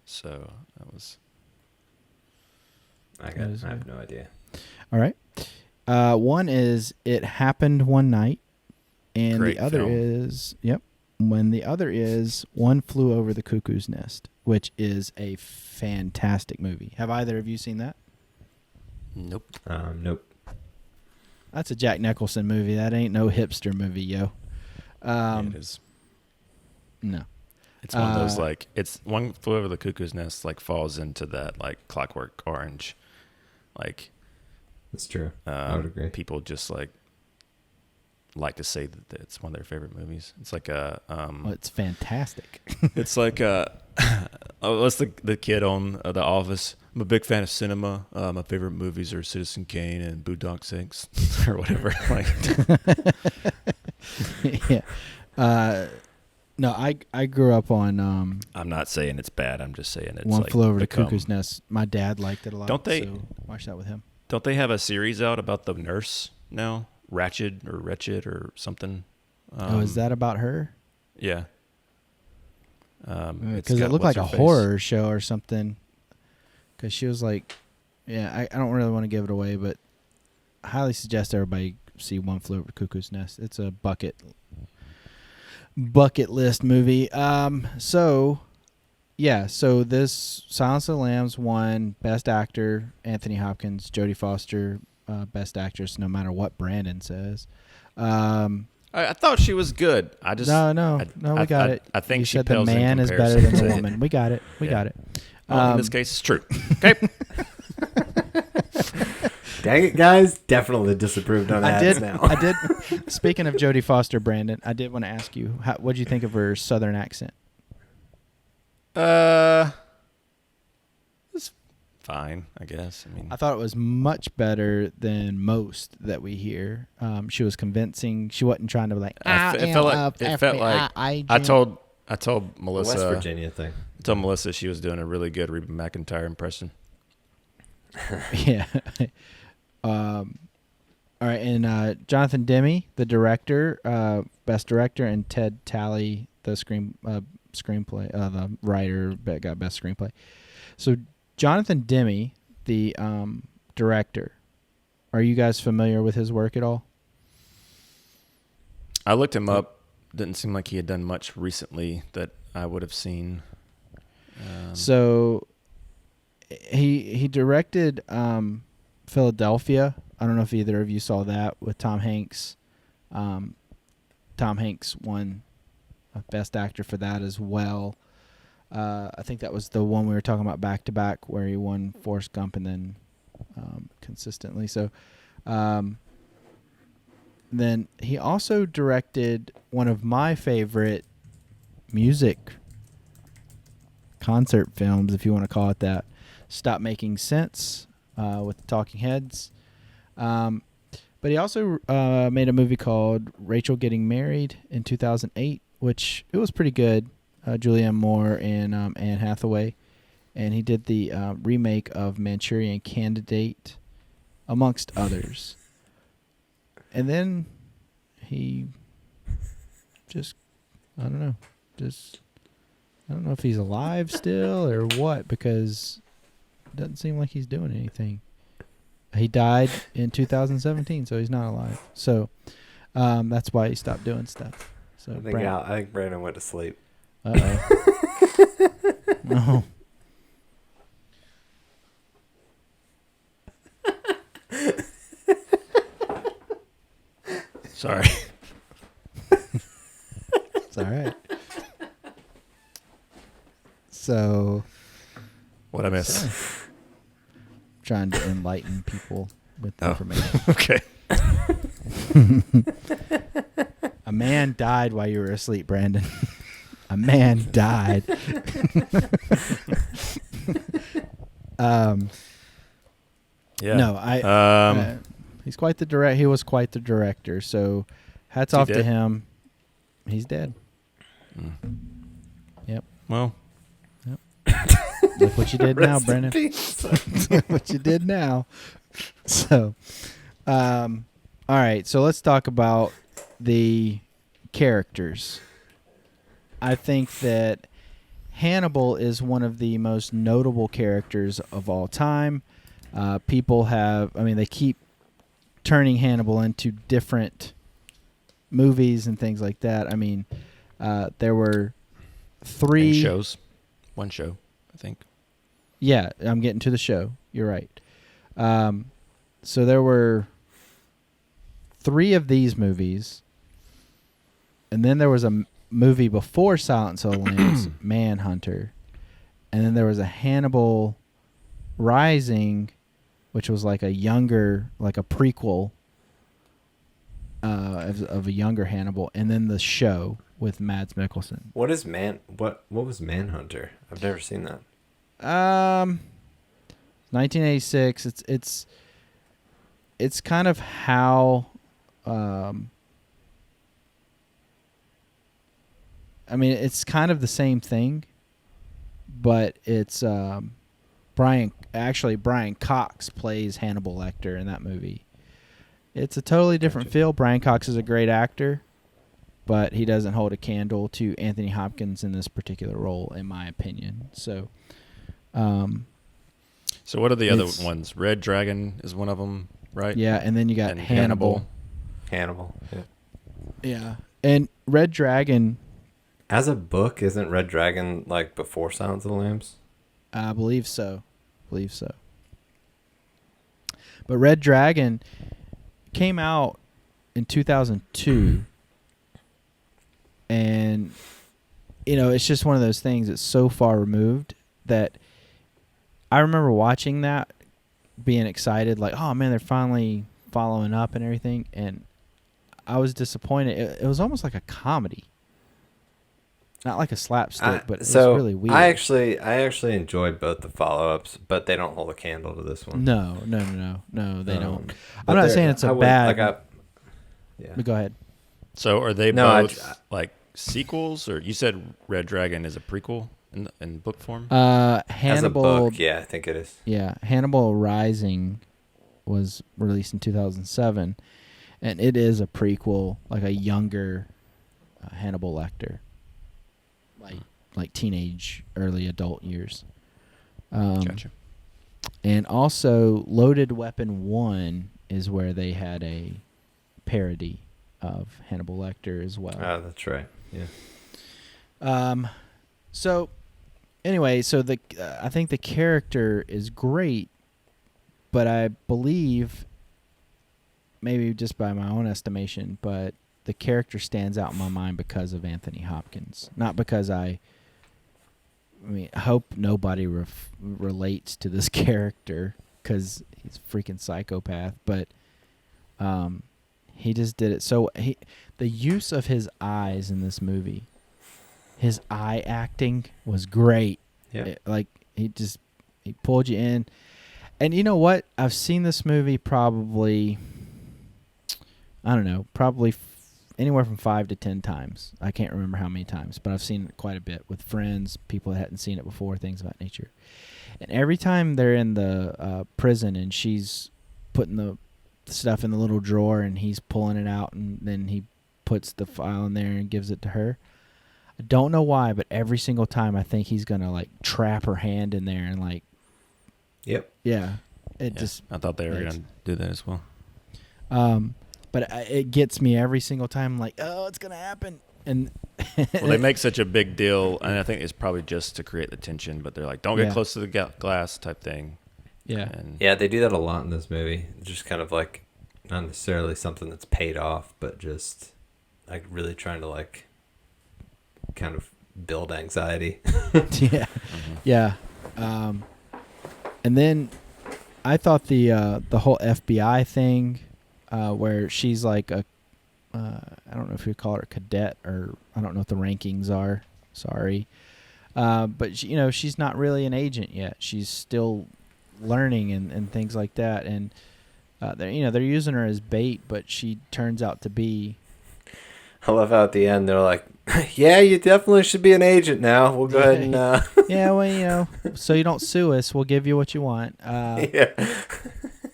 so that was... I have no idea. All right. One is It Happened One Night, and Great the other film. is when the other is One Flew Over the Cuckoo's Nest, which is a fantastic movie. Have either of you seen that? Nope. Nope. That's a Jack Nicholson movie. That ain't no hipster movie, yo. Yeah, it is. No. It's one of those it's One Flew Over the Cuckoo's Nest falls into that Clockwork Orange, That's true. I would agree. People just like to say that it's one of their favorite movies. It's like a Well, it's fantastic. it's like what's the kid on The Office? I'm a big fan of cinema. My favorite movies are Citizen Kane and Boondock Saints or whatever. Yeah. No, I grew up on I'm not saying it's bad. I'm just saying it's One Flew Over the Cuckoo's Nest. My dad liked it a lot. Don't they- So watch that with him. Don't they have a series out about the nurse now? Wretched or something. Is that about her? Yeah. Because it looked like a horror show or something. Because she was I don't really want to give it away, but I highly suggest everybody see One Flew Over the Cuckoo's Nest. It's a bucket list movie. So this Silence of the Lambs won Best Actor, Anthony Hopkins, Jodie Foster, Best Actress, no matter what Brandon says. I thought she was good. I just No, we got it. I think you she said the pales in man is better comparison than the to- woman. We got it. We got it. Well, in this case, it's true. Okay. Dang it, guys! Definitely disapproved on ads now. I did. Speaking of Jodie Foster, Brandon, I did want to ask you, what did you think of her Southern accent? It's fine, I guess. I mean, I thought it was much better than most that we hear. She was convincing. She wasn't trying to be like. it felt like I told Melissa. West Virginia thing. I told Melissa she was doing a really good Reba McEntire impression. Yeah. All right, and Jonathan Demme, the director, best director, and Ted Talley, the screenplay, the writer, got best screenplay. So Jonathan Demme, the director, are you guys familiar with his work at all? I looked him up. Didn't seem like he had done much recently that I would have seen. So he directed Philadelphia. I don't know if either of you saw that with Tom Hanks. Tom Hanks won Best Actor for that as well. I think that was the one we were talking about back to back, where he won Forrest Gump and then consistently. So then he also directed one of my favorite music concert films, if you want to call it that, Stop Making Sense with the Talking Heads. But he also made a movie called Rachel Getting Married in 2008, which it was pretty good. Julianne Moore and Anne Hathaway. And he did the remake of Manchurian Candidate, amongst others. And then he just, I don't know if he's alive still or what, because it doesn't seem like he's doing anything. He died in 2017, so he's not alive. So that's why he stopped doing stuff. So I think Brandon went to sleep. Uh-oh. No. Sorry. It's all right. So, What I miss? trying to enlighten people with information. Okay. A man died while you were asleep, Brandon. A man died. Yeah. No, he's quite the He was quite the director. So, hats off to dead? him. He's dead. Yep. Well, Look what you did now, Rest in Brandon. peace. Look what you did now. So, all right. So let's talk about the characters. I think that Hannibal is one of the most notable characters of all time. They keep turning Hannibal into different movies and things like that. I mean, There were And 3 shows. One show, I think. Yeah, I'm getting to the show. You're right. So there were 3 of these movies, and then there was a movie before Silence of the Lambs, Manhunter, and then there was a Hannibal Rising, which was like a younger, like a prequel of a younger Hannibal, and then the show with Mads Mikkelsen. What was Manhunter? I've never seen that. 1986. It's kind of how, I mean, it's kind of the same thing, but it's Brian Cox plays Hannibal Lecter in that movie. It's a totally different feel. Brian Cox is a great actor, but he doesn't hold a candle to Anthony Hopkins in this particular role, in my opinion. So, So what are the other ones? Red Dragon is one of them, right? yeah, and then you got And Hannibal. Hannibal. Yeah. Yeah, and Red Dragon, As a book, isn't Red Dragon like before Silence of the Lambs? I believe so. But Red Dragon came out in 2002, and it's just one of those things that's so far removed that I remember watching that, being excited, like, oh man, they're finally following up and everything, and I was disappointed. It was almost like a comedy, not like a slapstick, but it was really weird. I actually enjoyed both the follow-ups, but they don't hold a candle to this one. No, they don't. But I'm not saying it's a bad. Yeah. Go ahead. So are they both like sequels, or you said Red Dragon is a prequel in book form? Hannibal. As a book, yeah, I think it is. Yeah, Hannibal Rising was released in 2007, and it is a prequel, like a younger Hannibal Lecter, like teenage, early adult years. Gotcha. And also, Loaded Weapon 1 is where they had a parody of Hannibal Lecter as well. Oh, that's right. Yeah. So, anyway, I think the character is great, but I believe, maybe just by my own estimation, but the character stands out in my mind because of Anthony Hopkins, not because I hope nobody relates to this character because he's a freaking psychopath, but he just did it. So the use of his eyes in this movie, his eye acting was great. Yeah. He pulled you in. And you know what? I've seen this movie probably, I don't know, anywhere from 5 to 10 times. I can't remember how many times, but I've seen it quite a bit with friends, people that hadn't seen it before, things of that nature. And every time they're in the prison and she's putting the stuff in the little drawer and he's pulling it out and then he puts the file in there and gives it to her, I don't know why, but every single time I think he's going to like trap her hand in there and like. Yep. Yeah. I thought they were going to do that as well. But it gets me every single time, like, oh, it's going to happen. And well, they make such a big deal, and I think it's probably just to create the tension, but they're like, don't get close to the glass type thing. Yeah. Yeah, they do that a lot in this movie. Just kind of like, not necessarily something that's paid off, but just like really trying to like kind of build anxiety. Yeah. Mm-hmm. Yeah. And then I thought the whole FBI thing, where she's like I don't know if you call her a cadet, or I don't know what the rankings are. Sorry. But she's not really an agent yet. She's still learning and things like that. And they're using her as bait, but she turns out to be. I love how at the end they're like, "Yeah, you definitely should be an agent now. We'll go ahead and." Yeah, well, so you don't sue us, we'll give you what you want. Yeah.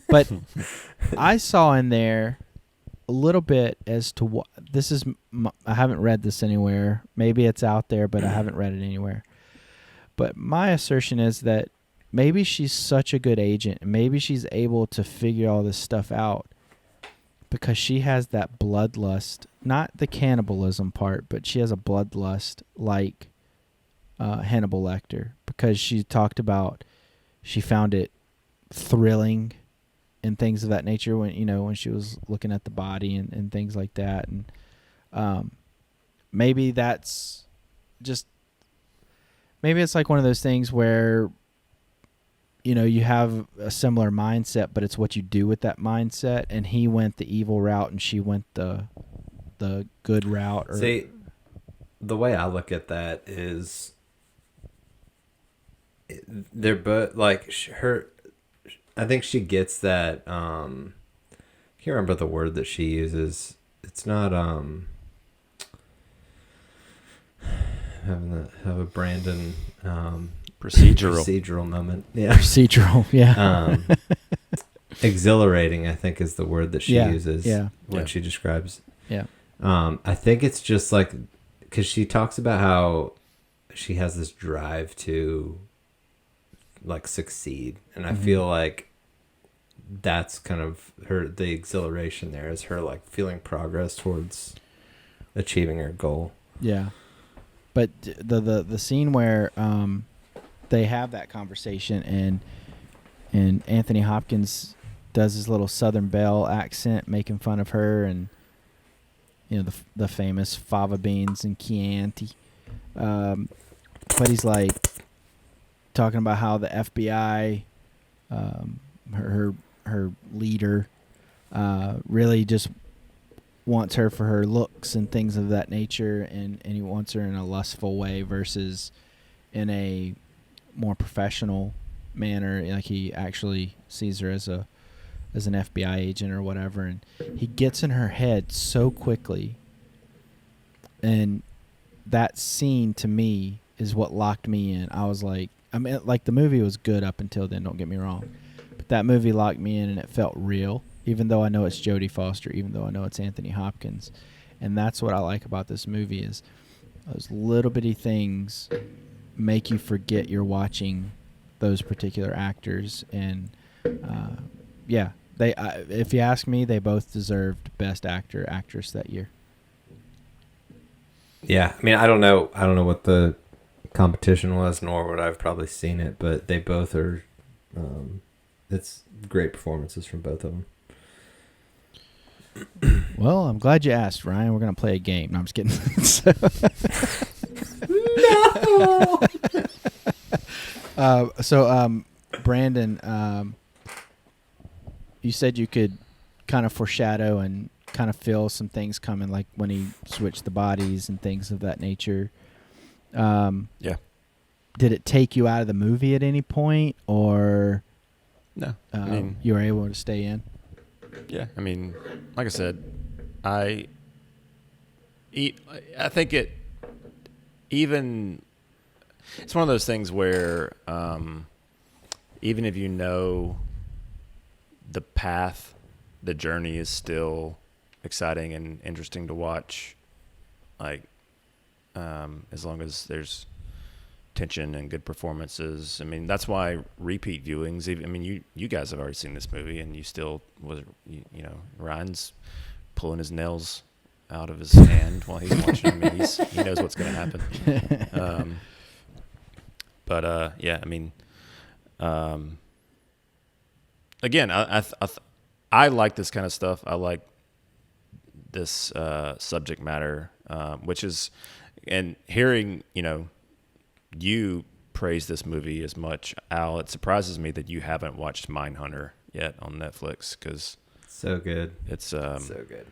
But I saw in there a little bit as to what this is. I haven't read this anywhere. Maybe it's out there, but I haven't read it anywhere. But my assertion is that maybe she's such a good agent, and maybe she's able to figure all this stuff out because she has that bloodlust not the cannibalism part, but she has a bloodlust like Hannibal Lecter, because she talked about she found it thrilling and things of that nature when she was looking at the body and things like that. And maybe that's just, maybe it's like one of those things where you have a similar mindset, but it's what you do with that mindset. And he went the evil route and she went the good route. See, the way I look at that is they're both like her. I think she gets that. I can't remember the word that she uses. It's not have a Brandon procedural moment. Yeah, procedural. Yeah. Exhilarating, I think, is the word that she uses when she describes. Yeah. I think it's just like, because she talks about how she has this drive to like succeed, and I feel like that's kind of the exhilaration there is her like feeling progress towards achieving her goal. Yeah. But the scene where they have that conversation and Anthony Hopkins does his little Southern Belle accent, making fun of her, and the famous fava beans and Chianti. But he's like talking about how the FBI, her leader, really just wants her for her looks and things of that nature, and he wants her in a lustful way versus in a more professional manner. Like, he actually sees her as an FBI agent or whatever, and he gets in her head so quickly. And that scene to me is what locked me in. I was like, the movie was good up until then, don't get me wrong, but that movie locked me in, and it felt real, even though I know it's Jodie Foster, even though I know it's Anthony Hopkins. And that's what I like about this movie, is those little bitty things make you forget you're watching those particular actors. And if you ask me, they both deserved Best Actor, Actress that year. Yeah, I mean, I don't know what the competition was, nor would I've probably seen it, but they both are. It's great performances from both of them. Well, I'm glad you asked, Ryan. We're gonna play a game. No, I'm just kidding. No. Brandon, you said you could kind of foreshadow and kind of feel some things coming, like when he switched the bodies and things of that nature. Yeah. Did it take you out of the movie at any point, or no? You were able to stay in? Yeah, I mean, like I said, I think it's one of those things where even if you know the path, the journey is still exciting and interesting to watch. Like, as long as there's tension and good performances. I mean, that's why repeat viewings. I mean, you guys have already seen this movie, and you still Ryan's pulling his nails out of his hand while he's watching. I mean, he knows what's going to happen. Yeah, I mean, again, I like this kind of stuff. I like this subject matter, which is, and hearing you praise this movie as much, Al, it surprises me that you haven't watched Mindhunter yet on Netflix, because so good. It's so good,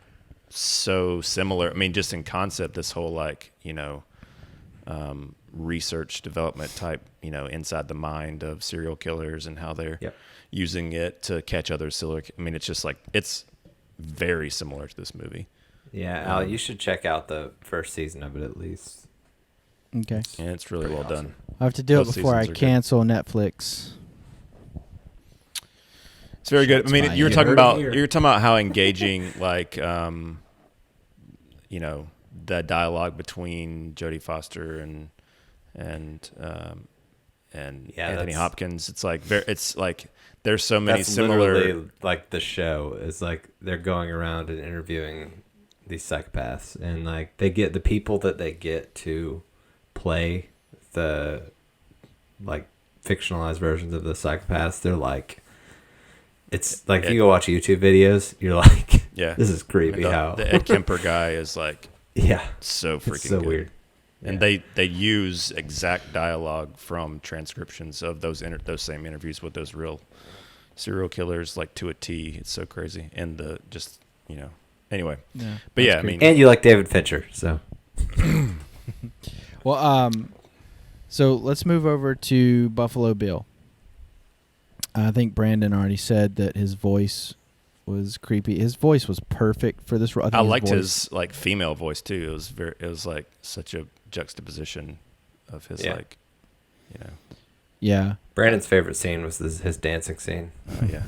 so similar. I mean, just in concept, this whole research development type, inside the mind of serial killers and how they're using it to catch other serial. I mean, it's just like, it's very similar to this movie. Yeah, Al, you should check out the first season of it at least. Okay. And it's really well done. I have to do Both it before I cancel Netflix. It's very good. I mean, you were talking about how engaging, the dialogue between Jodie Foster and Anthony Hopkins. It's like there's so many that's similar. Literally, like, the show is like they're going around and interviewing these psychopaths, and like they get the people that they get to play the like fictionalized versions of the psychopaths. They're like, it's like if you go watch YouTube videos, you're like, yeah, this is creepy. The Ed Kemper guy is like, yeah, so freaking it's so good. weird. And they use exact dialogue from transcriptions of those same interviews with those real serial killers, like to a T. It's so crazy. And anyway. Yeah, but yeah, great. I mean, And you like David Fincher, so. Well, so let's move over to Buffalo Bill. I think Brandon already said that his voice was creepy. His voice was perfect for this role. I liked his like female voice too. It was like such a juxtaposition of his like, Yeah. Brandon's favorite scene was his dancing scene. Oh yeah.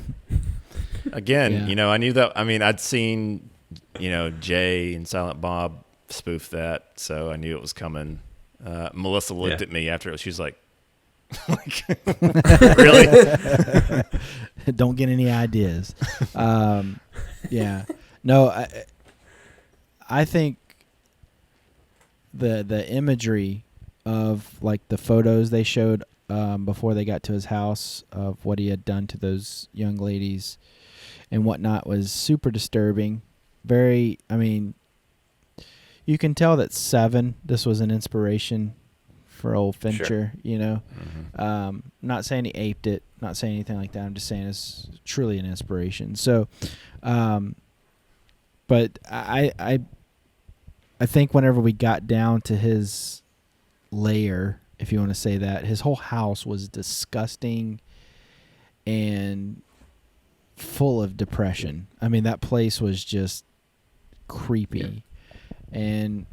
Again, I knew that. I mean, I'd seen, Jay and Silent Bob spoof that, so I knew it was coming. Melissa looked at me after it. She's like, really? Don't get any ideas. Yeah. No, I think the imagery of like the photos they showed before they got to his house of what he had done to those young ladies and whatnot was super disturbing. Very, I mean, you can tell that this was an inspiration for old Fincher, Mm-hmm. Not saying he aped it, not saying anything like that. I'm just saying it's truly an inspiration. So, but I think whenever we got down to his lair, if you want to say that, his whole house was disgusting and full of depression. I mean, that place was just creepy. Yeah. And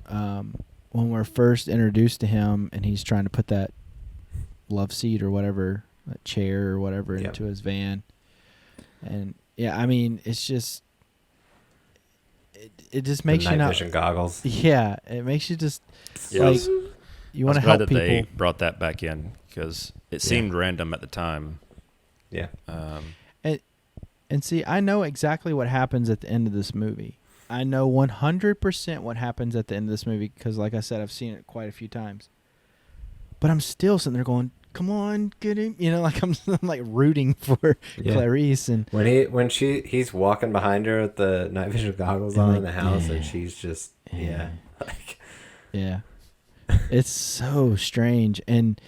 when we're first introduced to him and he's trying to put that love seat or whatever, that chair or whatever into his van. And yeah, I mean, it's just, it just makes you night vision goggles. Yeah. It makes you just like, you want to help people. They brought that back in because it seemed random at the time. Yeah. And see, I know exactly what happens at the end of this movie. I know 100% what happens at the end of this movie because, like I said, I've seen it quite a few times. But I'm still sitting there going, "Come on, get him!" Like I'm like rooting for Clarice. And when he's walking behind her with the night vision goggles on in the house, and she's just it's so strange and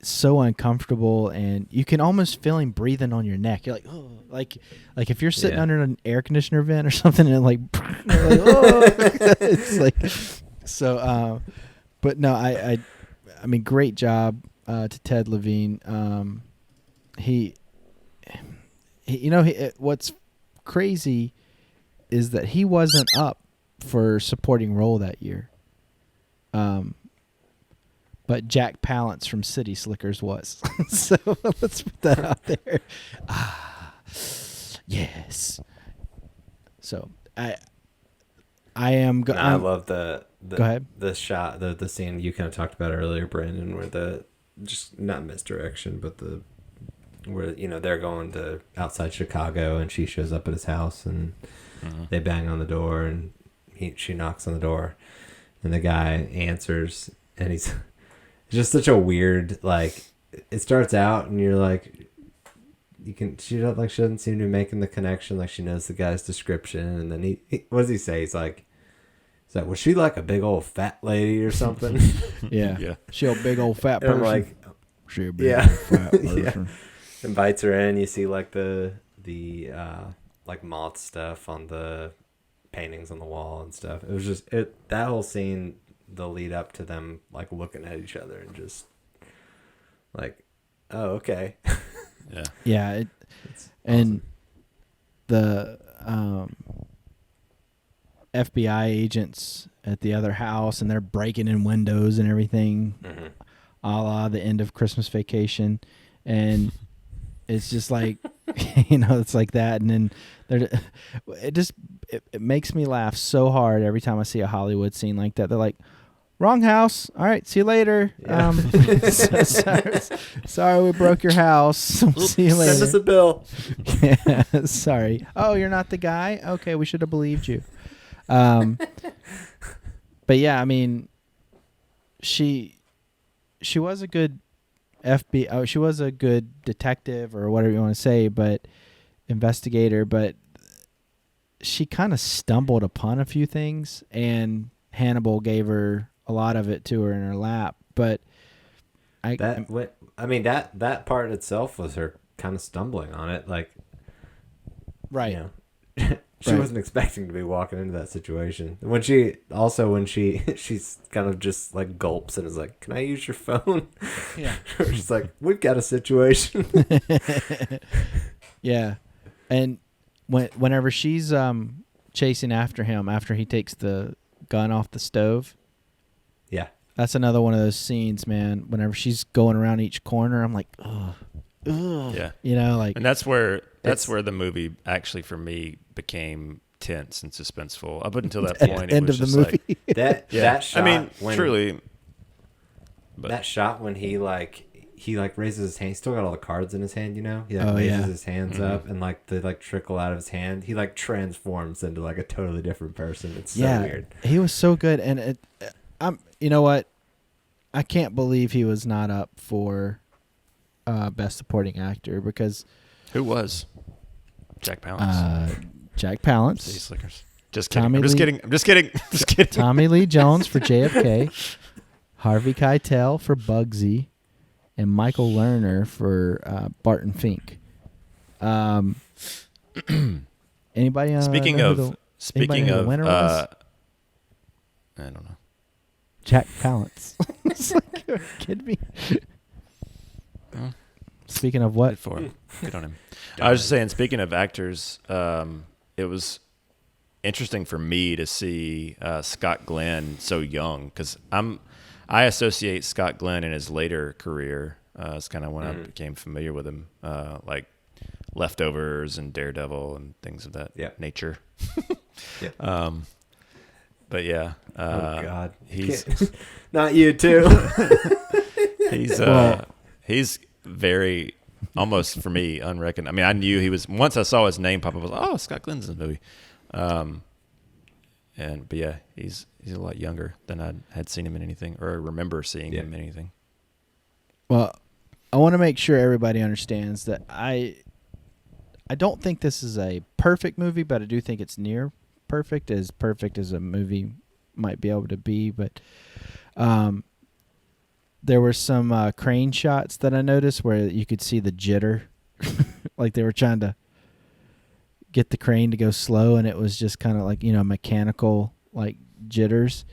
so uncomfortable, and you can almost feel him breathing on your neck. You're like, oh, like if you're sitting under an air conditioner vent or something, and like oh, it's like so. But no, I mean, great job to Ted Levine. What's crazy is that he wasn't up for supporting role that year. But Jack Palance from City Slickers was. So let's put that out there. Yes. So I am. I love the go ahead. The shot, the scene you kind of talked about earlier, Brandon, where just not misdirection, but where they're going to outside Chicago, and she shows up at his house, and they bang on the door, and she knocks on the door, and the guy answers, and he's. It's just such a weird, like, it starts out and you're like, she doesn't seem to be making the connection, like she knows the guy's description, and then he what does he say? He's like, was she like a big old fat lady or something? Yeah. She a big old fat person. Like, she a big old fat person. Invites her in, you see like the like moth stuff on the paintings on the wall and stuff. It was just that whole scene, the lead up to them like looking at each other and just like, oh, okay. Yeah. It's and awesome. The FBI agents at the other house, and they're breaking in windows and everything, a la the end of Christmas Vacation, and it's just like it's like that. And then it makes me laugh so hard every time I see a Hollywood scene like that. They're like, wrong house. All right, see you later. Yeah. Sorry we broke your house. See you later. Send us a bill. Yeah, sorry. Oh, you're not the guy? Okay, we should have believed you. But yeah, I mean, she was a good FBI. Oh, she was a good detective or whatever you want to say, but investigator. But she kind of stumbled upon a few things, and Hannibal gave her a lot of it to her in her lap. But that part itself was her kind of stumbling on it, like, right. you know, she wasn't expecting to be walking into that situation. When she's kind of just like gulps and is like, "Can I use your phone?" Yeah. She's like, "We've got a situation." Yeah, and whenever she's chasing after him after he takes the gun off the stove. Yeah. That's another one of those scenes, man. Whenever she's going around each corner, I'm like, ugh. Yeah. You know, like, and that's where the movie actually for me became tense and suspenseful. Up until that point, end it was of the just movie. like that shot. I mean, when, truly. But that shot when he raises his hand, he's still got all the cards in his hand, you know? He raises his hands up and like they like trickle out of his hand. He like transforms into like a totally different person. It's so weird. He was so good, and you know what? I can't believe he was not up for best supporting actor because who was Jack Palance? Jack Palance. City Slickers. Just kidding. I'm just kidding. Just kidding. Tommy Lee Jones for JFK. Harvey Keitel for Bugsy. And Michael Lerner for Barton Fink. Anybody? Speaking of the winner was? I don't know. Jack Palance. It's like, are you kidding me? Well, speaking of what? Good for him. Good on him. I was just saying, speaking of actors, it was interesting for me to see Scott Glenn so young because I associate Scott Glenn in his later career. It's kind of when I became familiar with him, like Leftovers and Daredevil and things of that nature. Yeah. But yeah. Oh God, he's not you too. He's very almost for me unrecognized. I mean, I knew he was once I saw his name pop up. I was like, oh, Scott Glenn's in the movie. But yeah, he's a lot younger than I had seen him in anything or remember seeing him in anything. Well, I want to make sure everybody understands that I don't think this is a perfect movie, but I do think it's near perfect as a movie might be able to be. But there were some crane shots that I noticed where you could see the jitter, like they were trying to get the crane to go slow, and it was just kind of like, you know, mechanical like jitters,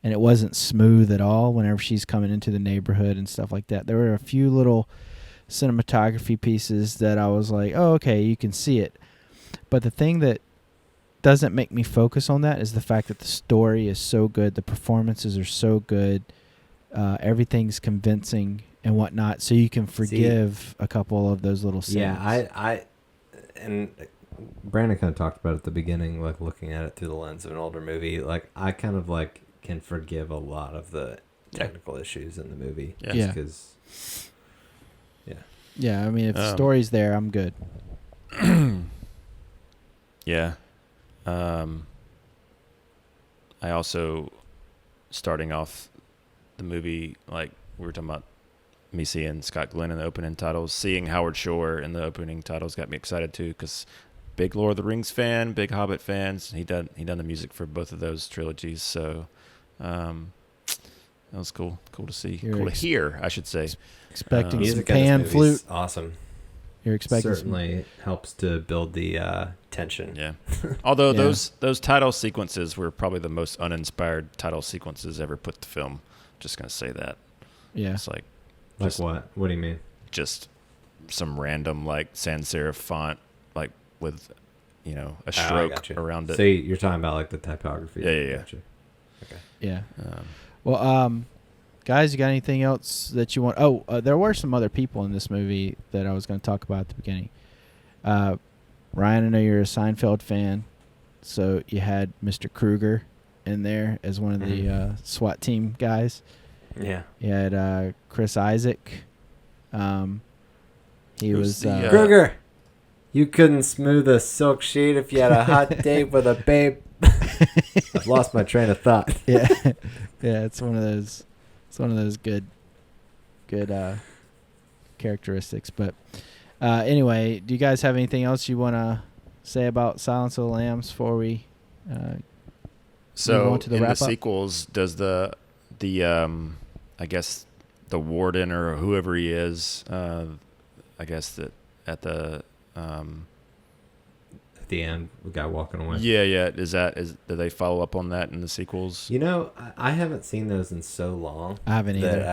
and it wasn't smooth at all whenever she's coming into the neighborhood and stuff like that. There were a few little cinematography pieces that I was like, oh, okay, you can see it. But the thing that doesn't make me focus on that is the fact that the story is so good, the performances are so good, everything's convincing and whatnot, so you can forgive a couple of those little scenes. Yeah, and Brandon kind of talked about it at the beginning, like looking at it through the lens of an older movie. Like I kind of like can forgive a lot of the technical issues in the movie. Yeah. Because, yeah. I mean, if the story's there, I'm good. Yeah. I also, starting off the movie, like we were talking about me seeing Scott Glenn in the opening titles, seeing Howard Shore in the opening titles got me excited too, because big Lord of the Rings fan, big Hobbit fans. He done the music for both of those trilogies, so that was cool to see. Cool to hear, I should say. Expecting some pan flute. Awesome. You're expecting certainly helps to build the tension. Yeah. Although those title sequences were probably the most uninspired title sequences ever put to film. Just gonna say that. Yeah. It's like what? What do you mean? Just some random like sans serif font, like with, you know, a stroke around it. So you're talking about like the typography. Yeah. Gotcha. Okay. Yeah. Well, guys, you got anything else that you want? Oh, there were some other people in this movie that I was going to talk about at the beginning. Ryan, I know you're a Seinfeld fan, so you had Mr. Kruger in there as one of the SWAT team guys. Yeah. You had Chris Isaac. He was Kruger. You couldn't smooth a silk sheet if you had a hot date with a babe. I've lost my train of thought. Yeah, yeah. It's one of those. It's one of those good characteristics. But anyway, do you guys have anything else you want to say about Silence of the Lambs before we move So on to the in the wrap-up? sequels, does the I guess the warden or whoever he is, I guess that at the At the end, the guy walking away. yeah, do they follow up on that in the sequels? You know, I haven't seen those in so long. I haven't either.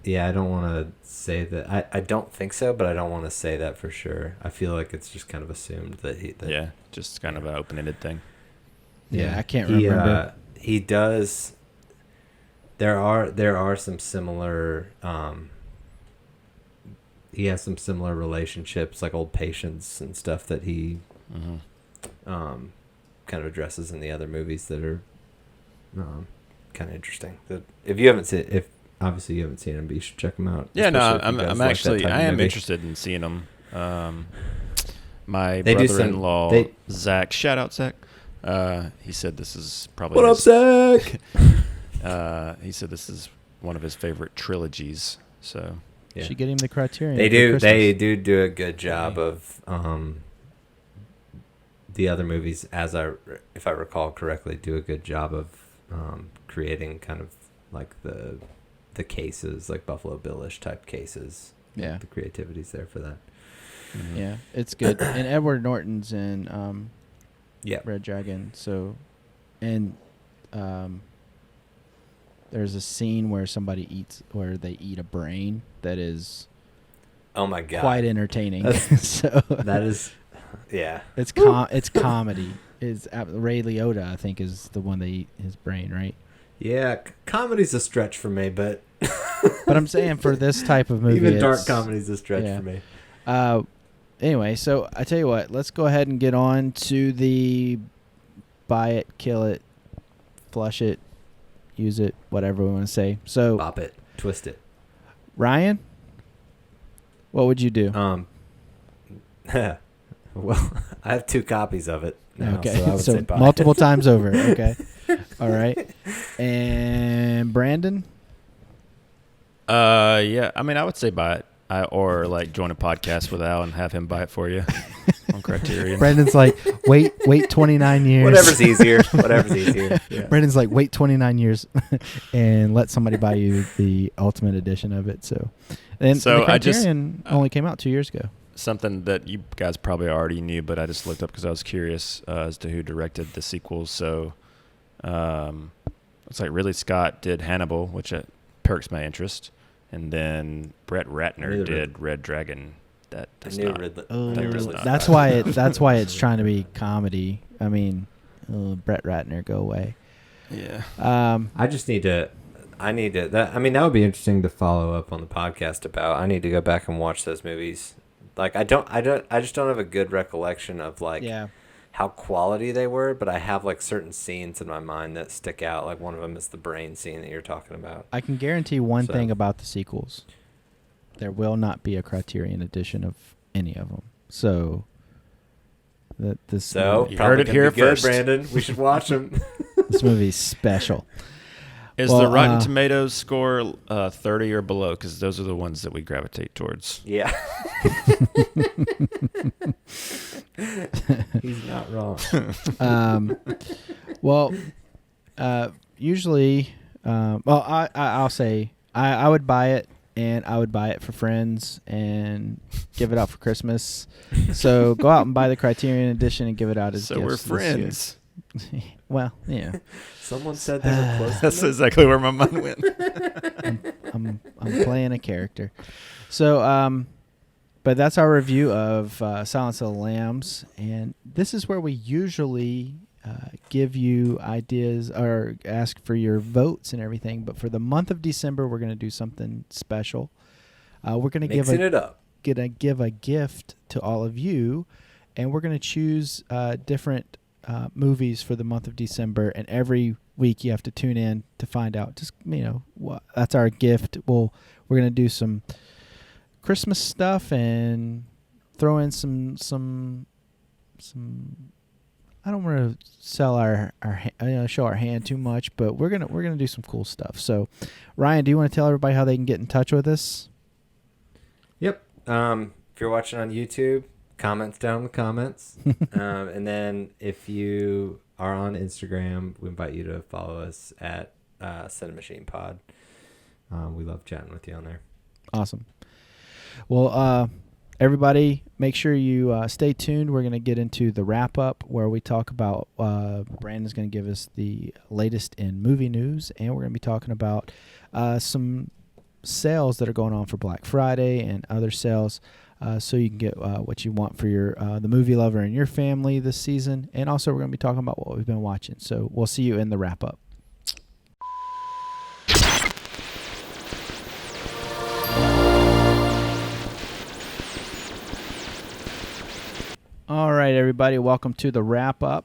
I don't want to say that. I don't think so, but I don't want to say that for sure. I feel like it's just kind of assumed that he. That, Yeah, just kind of an open-ended thing. Yeah, I can't remember. He does. There are some similar. He has some similar relationships, like old patients and stuff that he, kind of addresses in the other movies that are, kind of interesting. That if you haven't seen, if obviously you haven't seen them, but you should check them out. Yeah, no, especially if you I'm guys like actually that type I of am movie. interested in seeing them. My They do some- brother-in-law they- Zach, shout out Zach. He said this is probably What up, Zach? Uh, he said this is one of his favorite trilogies. So Yeah. Should get him the Criterion. They for do. Christmas. They do a good job of the other movies, if I recall correctly, do a good job of creating kind of like the cases, like Buffalo Bill-ish type cases. Yeah. The creativity's there for that. Yeah, it's good. And Edward Norton's in Yeah. Red Dragon. So, and there's a scene where they eat a brain that is Oh my god. quite entertaining. That's- So That is. Yeah. it's it's comedy. It's Ray Liotta, I think, is the one they eat his brain, right? Yeah. Comedy's a stretch for me, but But I'm saying for this type of movie, even dark it's- comedy's a stretch yeah. for me. Anyway, so I tell you what, let's go ahead and get on to the buy it, kill it, flush it, use it, whatever we want to say. So, Bop it, twist it. Ryan, what would you do? Well, I have 2 copies of it now, Okay, so I would say buy it. multiple times over. Okay, all right. And Brandon, yeah, I mean I would say buy it. Or like join a podcast with Al and have him buy it for you on Criterion. Brandon's like, wait 29 years. Whatever's easier. Whatever's easier. Yeah. Brandon's like, wait 29 years and let somebody buy you the ultimate edition of it. So, and So the I just- Criterion only came out 2 years ago. Something that you guys probably already knew, but I just looked up because I was curious as to who directed the sequels. So it's like Ridley Scott did Hannibal, which perks my interest. And then Brett Ratner did Red Dragon. That does not. Oh, That does not. that's why that's why it's trying to be comedy. I mean, Brett Ratner, go away. Yeah. I just need to. I would be interesting to follow up on the podcast about. I need to go back and watch those movies. Like I just don't have a good recollection of like how quality they were, but I have like certain scenes in my mind that stick out. Like one of them is the brain scene that you're talking about. I can guarantee one thing about the sequels: there will not be a Criterion edition of any of them. So So You probably heard it gonna here be good, first. Brandon. We should watch them. this movie's special. Is Well, the Rotten Tomatoes score 30 or below? Because those are the ones that we gravitate towards. Yeah. He's not wrong. Well, usually, I'll say I would buy it, and I would buy it for friends and give it out for Christmas. So go out and buy the Criterion edition and give it out as So gifts we're this year. friends. Well, yeah, Someone said they were close. That's exactly where my mind went. I'm playing a character. So, but that's our review of Silence of the Lambs, and this is where we usually give you ideas or ask for your votes and everything. But for the month of December, we're going to do something special. We're going to give Mixing it up. give a gift to all of you, and we're going to choose different movies for the month of December, and every week you have to tune in to find out. Just that's our gift. We're going to do some Christmas stuff and throw in some I don't want to sell show our hand too much, but we're gonna do some cool stuff. So, Ryan, do you want to tell everybody how they can get in touch with us? Yep. If you're watching on YouTube, comments down in the comments. And then if you are on Instagram, we invite you to follow us at Cinemachine Pod. We love chatting with you on there. Awesome. Well, everybody, make sure you stay tuned. We're going to get into the wrap-up where we talk about Brandon's going to give us the latest in movie news, and we're going to be talking about some sales that are going on for Black Friday and other sales so you can get what you want for your the movie lover and your family this season. And also we're going to be talking about what we've been watching. So we'll see you in the wrap-up. All right, everybody, welcome to the wrap-up.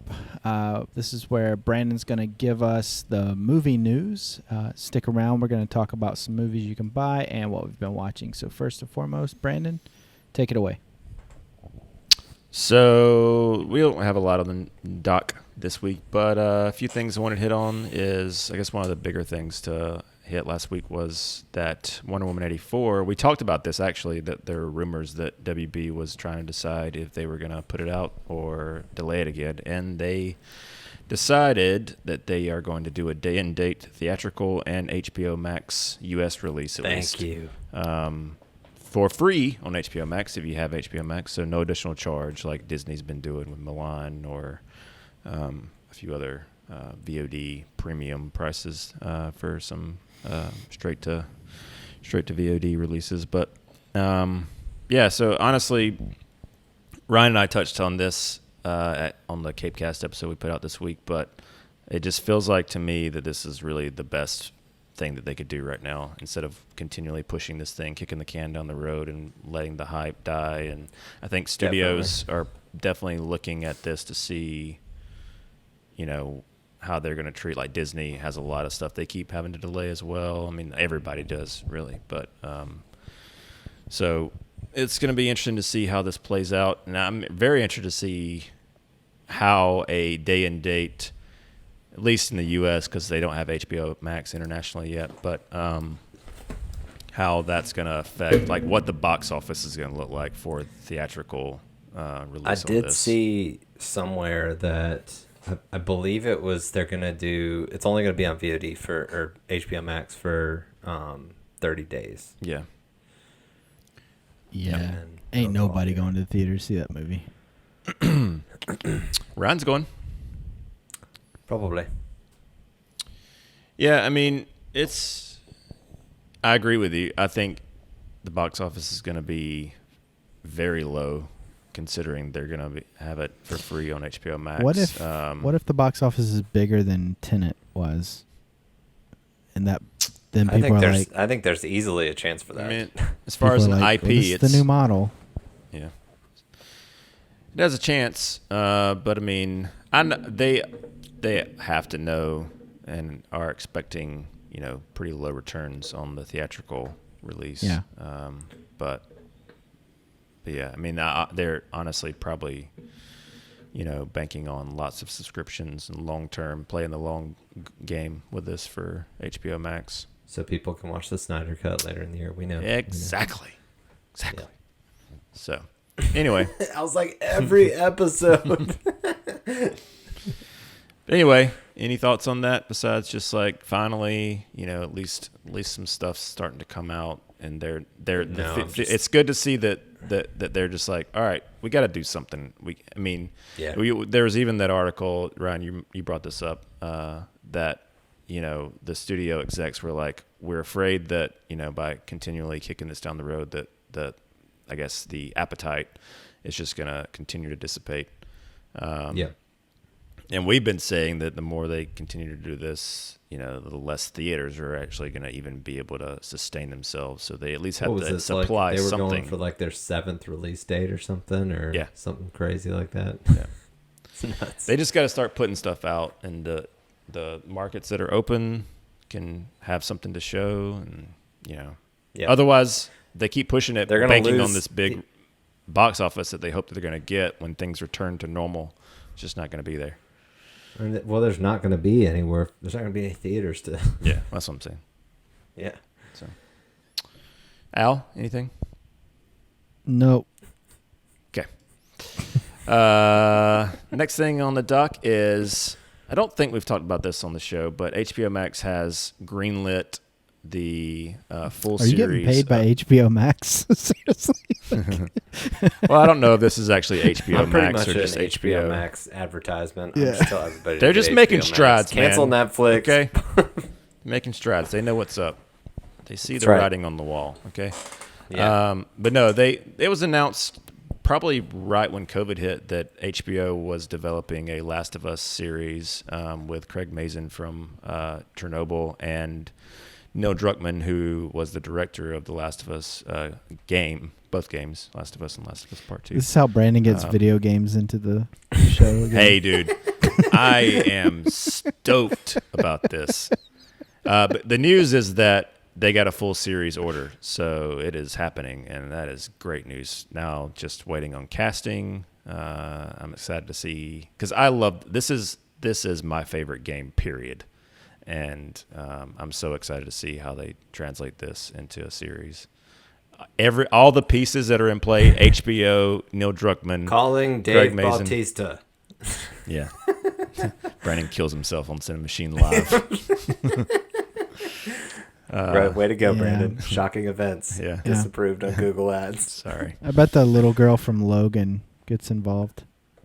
This is where Brandon's going to give us the movie news. Stick around. We're going to talk about some movies you can buy and what we've been watching. So first and foremost, Brandon, take it away. So we don't have a lot on the doc this week, but a few things I wanted to hit on is, I guess one of the bigger things to hit last week was that Wonder Woman 84. We talked about this, actually, that there were rumors that WB was trying to decide if they were going to put it out or delay it again, and they decided that they are going to do a day-and-date theatrical and HBO Max U.S. release at least. Thank you. For free on HBO Max if you have HBO Max, so no additional charge like Disney's been doing with Milan or a few other VOD premium prices for some straight to VOD releases. But yeah, so honestly, Ryan and I touched on this on the Capecast episode we put out this week, but it just feels like to me that this is really the best thing that they could do right now instead of continually pushing this thing, kicking the can down the road and letting the hype die. And I think studios are definitely looking at this to see, you know, how they're going to treat, like Disney has a lot of stuff they keep having to delay as well. I mean, everybody does really, but so it's going to be interesting to see how this plays out. And I'm very interested to see how a day and date, at least in the U.S., because they don't have HBO Max internationally yet, but how that's going to affect, like, what the box office is going to look like for theatrical release. I did see somewhere that I believe it was they're going to do, it's only going to be on VOD or HBO Max for 30 days. Yeah. Ain't nobody going to the theater to see that movie. Ryan's going. Probably. Yeah, I mean, I agree with you. I think the box office is going to be very low, considering they're going to have it for free on HBO Max. What if the box office is bigger than Tenet was, and that then people are like, I think there's easily a chance for that. I mean, as far as an like, IP, it's the new model. Yeah, it has a chance, but I mean, they have to know and are expecting, you know, pretty low returns on the theatrical release. Yeah. But yeah, I mean, they're honestly probably, you know, banking on lots of subscriptions and long-term, playing the long game with this for HBO Max. So people can watch the Snyder Cut later in the year. We know. Exactly. Yeah. So, anyway. I was like, every episode. Anyway, any thoughts on that besides just like finally, you know, at least some stuff's starting to come out, and it's good to see that they're just like, all right, we got to do something. There was even that article, Ryan, you brought this up, that, you know, the studio execs were like, we're afraid that, you know, by continually kicking this down the road that I guess the appetite is just going to continue to dissipate. Yeah. And we've been saying that the more they continue to do this, you know, the less theaters are actually going to even be able to sustain themselves. So they at least have to supply like they were something. going for like their 7th release date or something, or something crazy like that. Yeah. It's nuts. They just got to start putting stuff out, and the markets that are open can have something to show, and, you know. Yeah. Otherwise, they keep pushing it, They're banking on this big box office that they hope that they're going to get when things return to normal It's just not going to be there. Well, there's not going to be anywhere. There's not going to be any theaters to. Yeah, that's what I'm saying. Yeah. So, Al, anything? Nope. Okay. Next thing on the dock is, I don't think we've talked about this on the show, but HBO Max has greenlit the full Are you series. getting paid by HBO Max? Seriously? Well, I don't know if this is actually HBO I'm pretty Max much or just an HBO. Max advertisement. Yeah. I'm just telling everybody. They're to just get making HBO Max. strides, Cancel man. Netflix. Okay, making strides. They know what's up. They see That's the right. writing on the wall. Okay. Yeah. But no, it was announced probably right when COVID hit that HBO was developing a Last of Us series with Craig Mazin from Chernobyl and Neil Druckmann, who was the director of the Last of Us game, both games, Last of Us and Last of Us Part 2. This is how Brandon gets video games into the show. Again. Hey, dude, I am stoked about this. But the news is that they got a full series order, so it is happening, and that is great news. Now, just waiting on casting. I'm excited to see, because I love this is my favorite game, period. And I'm so excited to see how they translate this into a series. All the pieces that are in play, HBO, Neil Druckmann, Calling Craig Dave Mazin. Bautista. Yeah. Brandon kills himself on Cinemachine Live. Right, way to go, yeah. Brandon. Shocking events. Yeah. Disapproved on Google Ads. Sorry. I bet the little girl from Logan gets involved.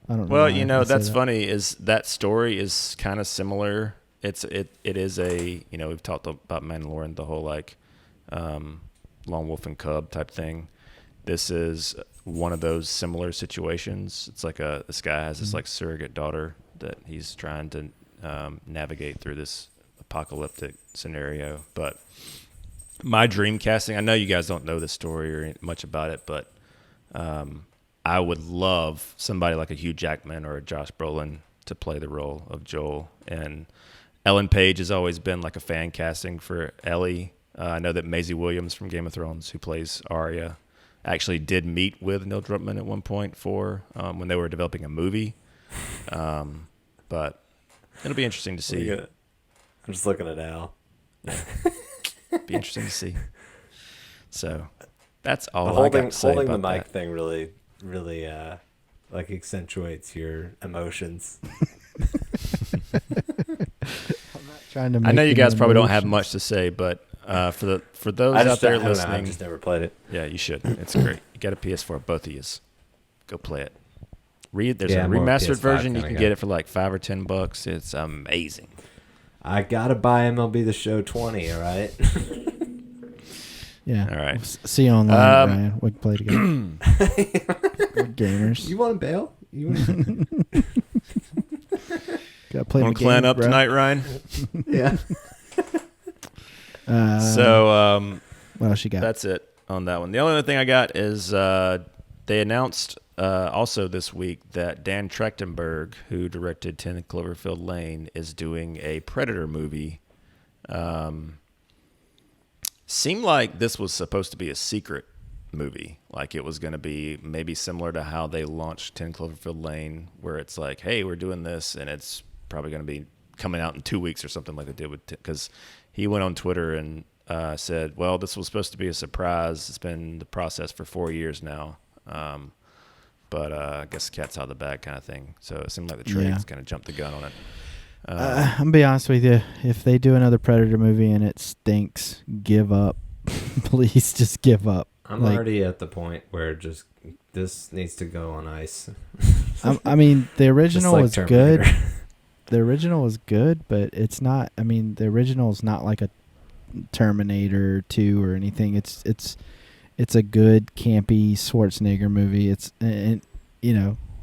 I don't know. Well, why I say that's that. funny. Is that story is kind of similar. It is a we've talked about Mandalorian, the whole like lone wolf and cub type thing. This is one of those similar situations. It's like this guy has this like surrogate daughter that he's trying to navigate through this apocalyptic scenario. But my dream casting, I know you guys don't know this story or much about it, but I would love somebody like a Hugh Jackman or a Josh Brolin to play the role of Joel. And Ellen Page has always been like a fan casting for Ellie. I know that Maisie Williams from Game of Thrones, who plays Arya, actually did meet with Neil Druckmann at one point for when they were developing a movie. But it'll be interesting to see. I'm just looking at Al. Be interesting to see. So that's all The I got to say holding the about mic that. thing really like accentuates your emotions. Trying to I know make you guys any probably don't have emotions. much to say, but for those I out there don't know, listening, I've just never played it. yeah, you should. It's great. You got a PS4, both of you. Go play it. There's Yeah, a I'm more remastered PS5 version. You kinda can guy. get it for like $5 or $10. It's amazing. I gotta buy MLB The Show 20. All right. Yeah. All right. See you online, Ryan. We can play together. We're gamers. You want to bail? You want Got to play Want the to clan game, up bro. tonight, Ryan? Yeah. So what else you got? that's it on that one. The only other thing I got is they announced also this week that Dan Trachtenberg, who directed 10 Cloverfield Lane, is doing a Predator movie. Seemed like this was supposed to be a secret movie. Like it was going to be maybe similar to how they launched 10 Cloverfield Lane, where it's like, hey, we're doing this, and it's probably going to be coming out in 2 weeks or something like they did with, because he went on Twitter and said, well, this was supposed to be a surprise. It's been the process for 4 years now. But I guess the cat's out of the bag kind of thing. So it seemed like the trade's kind of jumped the gun on it. I'm gonna be honest with you. If they do another Predator movie and it stinks, give up. Please just give up. I'm already at the point where just this needs to go on ice. I mean, the original like was Terminator. good. The original was good, but it's not. I mean, the original is not like a Terminator 2 or anything. It's a good campy Schwarzenegger movie. And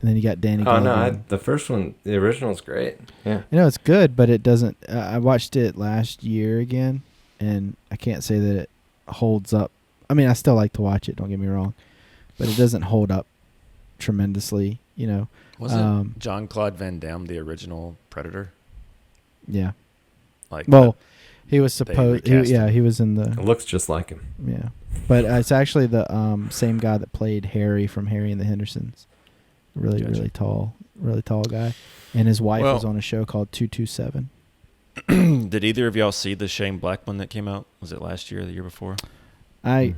then you got Danny Oh Glover. no, the first one, the original's great. Yeah. It's good, but it doesn't. I watched it last year again, and I can't say that it holds up. I mean, I still like to watch it. Don't get me wrong, but it doesn't hold up tremendously. Wasn't Jean-Claude Van Damme the original Predator? Yeah. Like, he was supposed. recast him. He was in It the. looks just like him. Yeah, but it's actually the same guy that played Harry from Harry and the Hendersons. Really, Gotcha. really tall guy. And his wife Well- was on a show called 227. Did either of y'all see the Shane Black one that came out? Was it last year or the year before? I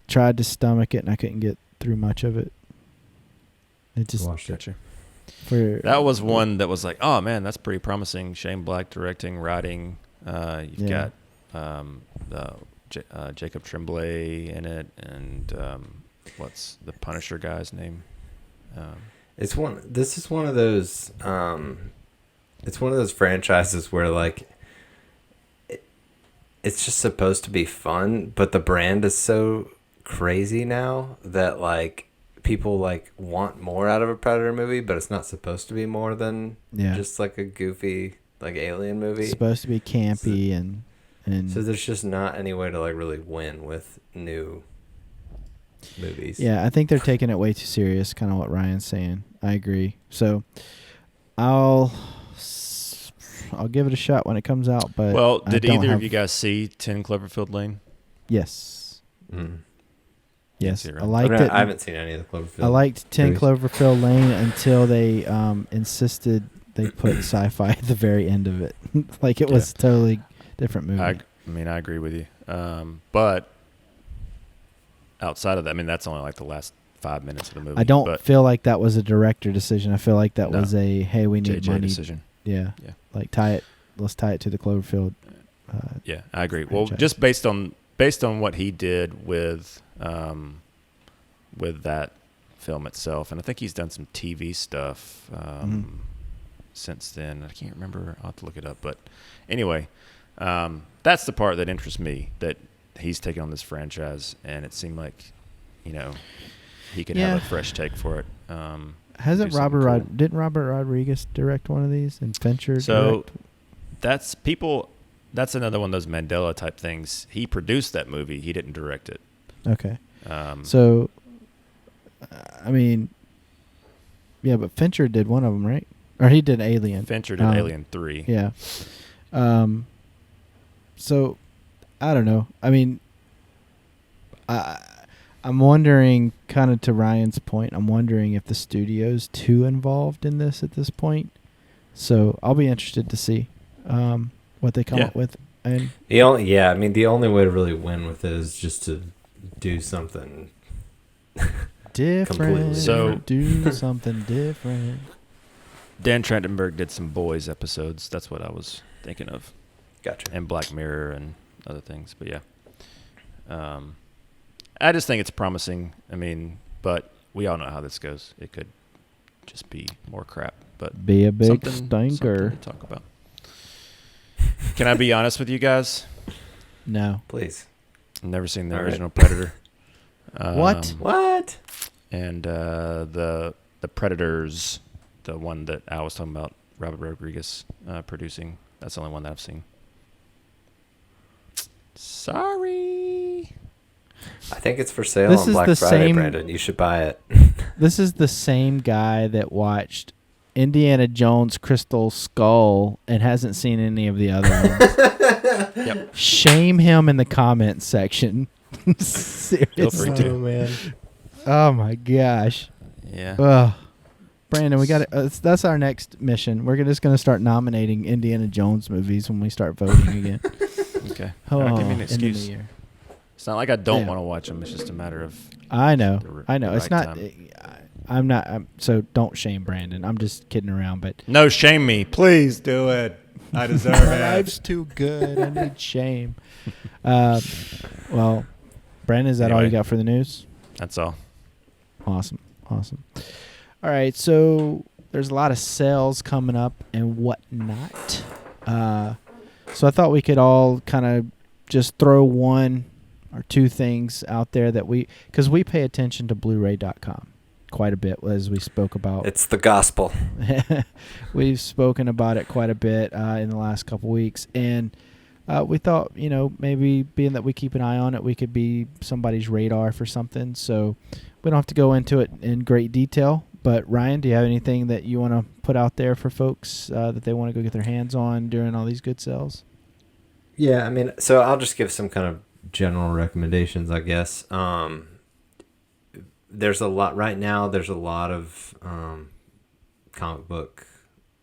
tried to stomach it and I couldn't get through much of it. It just Watched it. Gotcha. for That was one that was like, oh man, that's pretty promising. Shane Black directing, writing. You've Yeah. got Jacob Tremblay in it, and what's the Punisher guy's name? This is one of those. It's one of those franchises where like, it's just supposed to be fun, but the brand is so crazy now that like people like want more out of a Predator movie, but it's not supposed to be more than just like a goofy like alien movie. It's supposed to be campy and So there's just not any way to like really win with new movies. yeah, I think they're taking it way too serious, kind of what Ryan's saying. I agree. So I'll give it a shot when it comes out, but Well, I did don't either have- of you guys see 10 Cloverfield Lane? Yes. Mm. Yes. see it, I right? liked it. I haven't seen any of the Cloverfield. I liked 10 movies. Cloverfield Lane until they insisted they put sci-fi at the very end of it. Like it was a totally different movie. I mean, I agree with you. But outside of that, I mean, that's only like the last 5 minutes of the movie. I don't but feel like that was a director decision. I feel like that No. was a, hey, we need JJ money. decision. Yeah. Yeah. Like let's tie it to the Cloverfield. Yeah, I agree. Well, franchise. just based on what he did with that film itself, and I think he's done some TV stuff since then. I can't remember. I'll have to look it up. But anyway, that's the part that interests me, that he's taking on this franchise, and it seemed like, he could have a fresh take for it. Hasn't do something didn't Robert Rodriguez direct one of these and Fincher So direct? that's another one of those Mandela type things. He produced that movie. He didn't direct it. Okay. Um, So, I mean, yeah, but Fincher did one of them, right? Or he did Alien. Fincher did Alien 3. Yeah. So, I don't know. I mean, I'm wondering, kind of to Ryan's point, I'm wondering if the studio's too involved in this at this point. So I'll be interested to see what they come up with. And the only way to really win with it is just to do something different. completely So- do something different. Dan Trachtenberg did some Boys episodes. That's what I was thinking of. Gotcha. And Black Mirror and other things. But yeah. I just think it's promising. I mean, but we all know how this goes. It could just be more crap. But Be a big something stinker. to talk about. Can I be honest with you guys? No. Please. I've never seen the All right. original Predator. What? What? And the Predators, the one that I was talking about, Robert Rodriguez producing. That's the only one that I've seen. Sorry. I think it's for sale This on is Black the Friday, same- Brandon. You should buy it. This is the same guy that watched Indiana Jones Crystal Skull and hasn't seen any of the other ones. Yep. Shame him in the comments section. Seriously. Feel free to. man. Oh my gosh. Yeah. Ugh. Brandon, we got it. That's our next mission. We're just going to start nominating Indiana Jones movies when we start voting again. Okay. Oh, All right, give me an end of the excuse. year. It's not like I don't Yeah. want to watch them. It's just a matter of I know. The I know. right It's not. time. I'm not. So don't shame Brandon. I'm just kidding around. But no, shame me. Please do it. I deserve my life's too good. I need shame. Well, Brandon, is that all you Anyway. got for the news? That's all. Awesome. All right, so there's a lot of sales coming up and whatnot. So I thought we could all kind of just throw one or two things out there that because we pay attention to Blu-ray.com quite a bit, as we spoke about. It's the gospel. We've spoken about it quite a bit in the last couple weeks, and we thought, maybe being that we keep an eye on it, we could be somebody's radar for something. So we don't have to go into it in great detail. But Ryan, do you have anything that you want to put out there for folks that they want to go get their hands on during all these good sales? Yeah, I mean, so I'll just give some kind of general recommendations, I guess. there's a lot right now. There's a lot of comic book,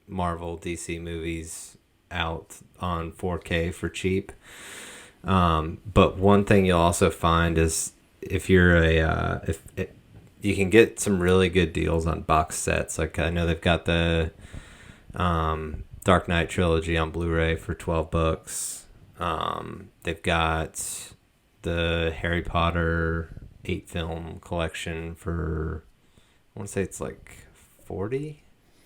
Marvel, DC movies out on 4K for cheap. But one thing you'll also find is if you're you can get some really good deals on box sets. Like I know they've got the Dark Knight trilogy on Blu-ray for $12. They've got the Harry Potter 8-film collection for, I want to say it's like $40.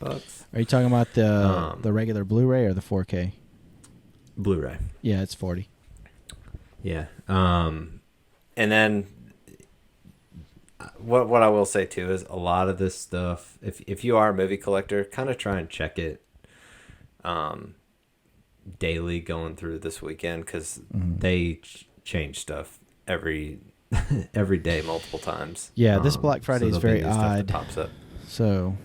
Are you talking about the regular Blu-ray or the 4K? Blu-ray. Yeah, it's 40. Yeah. And then what I will say too is a lot of this stuff, if you are a movie collector, kind of try and check it daily going through this weekend, because they change stuff every day multiple times. Yeah, this Black Friday is very odd. Pops up. So,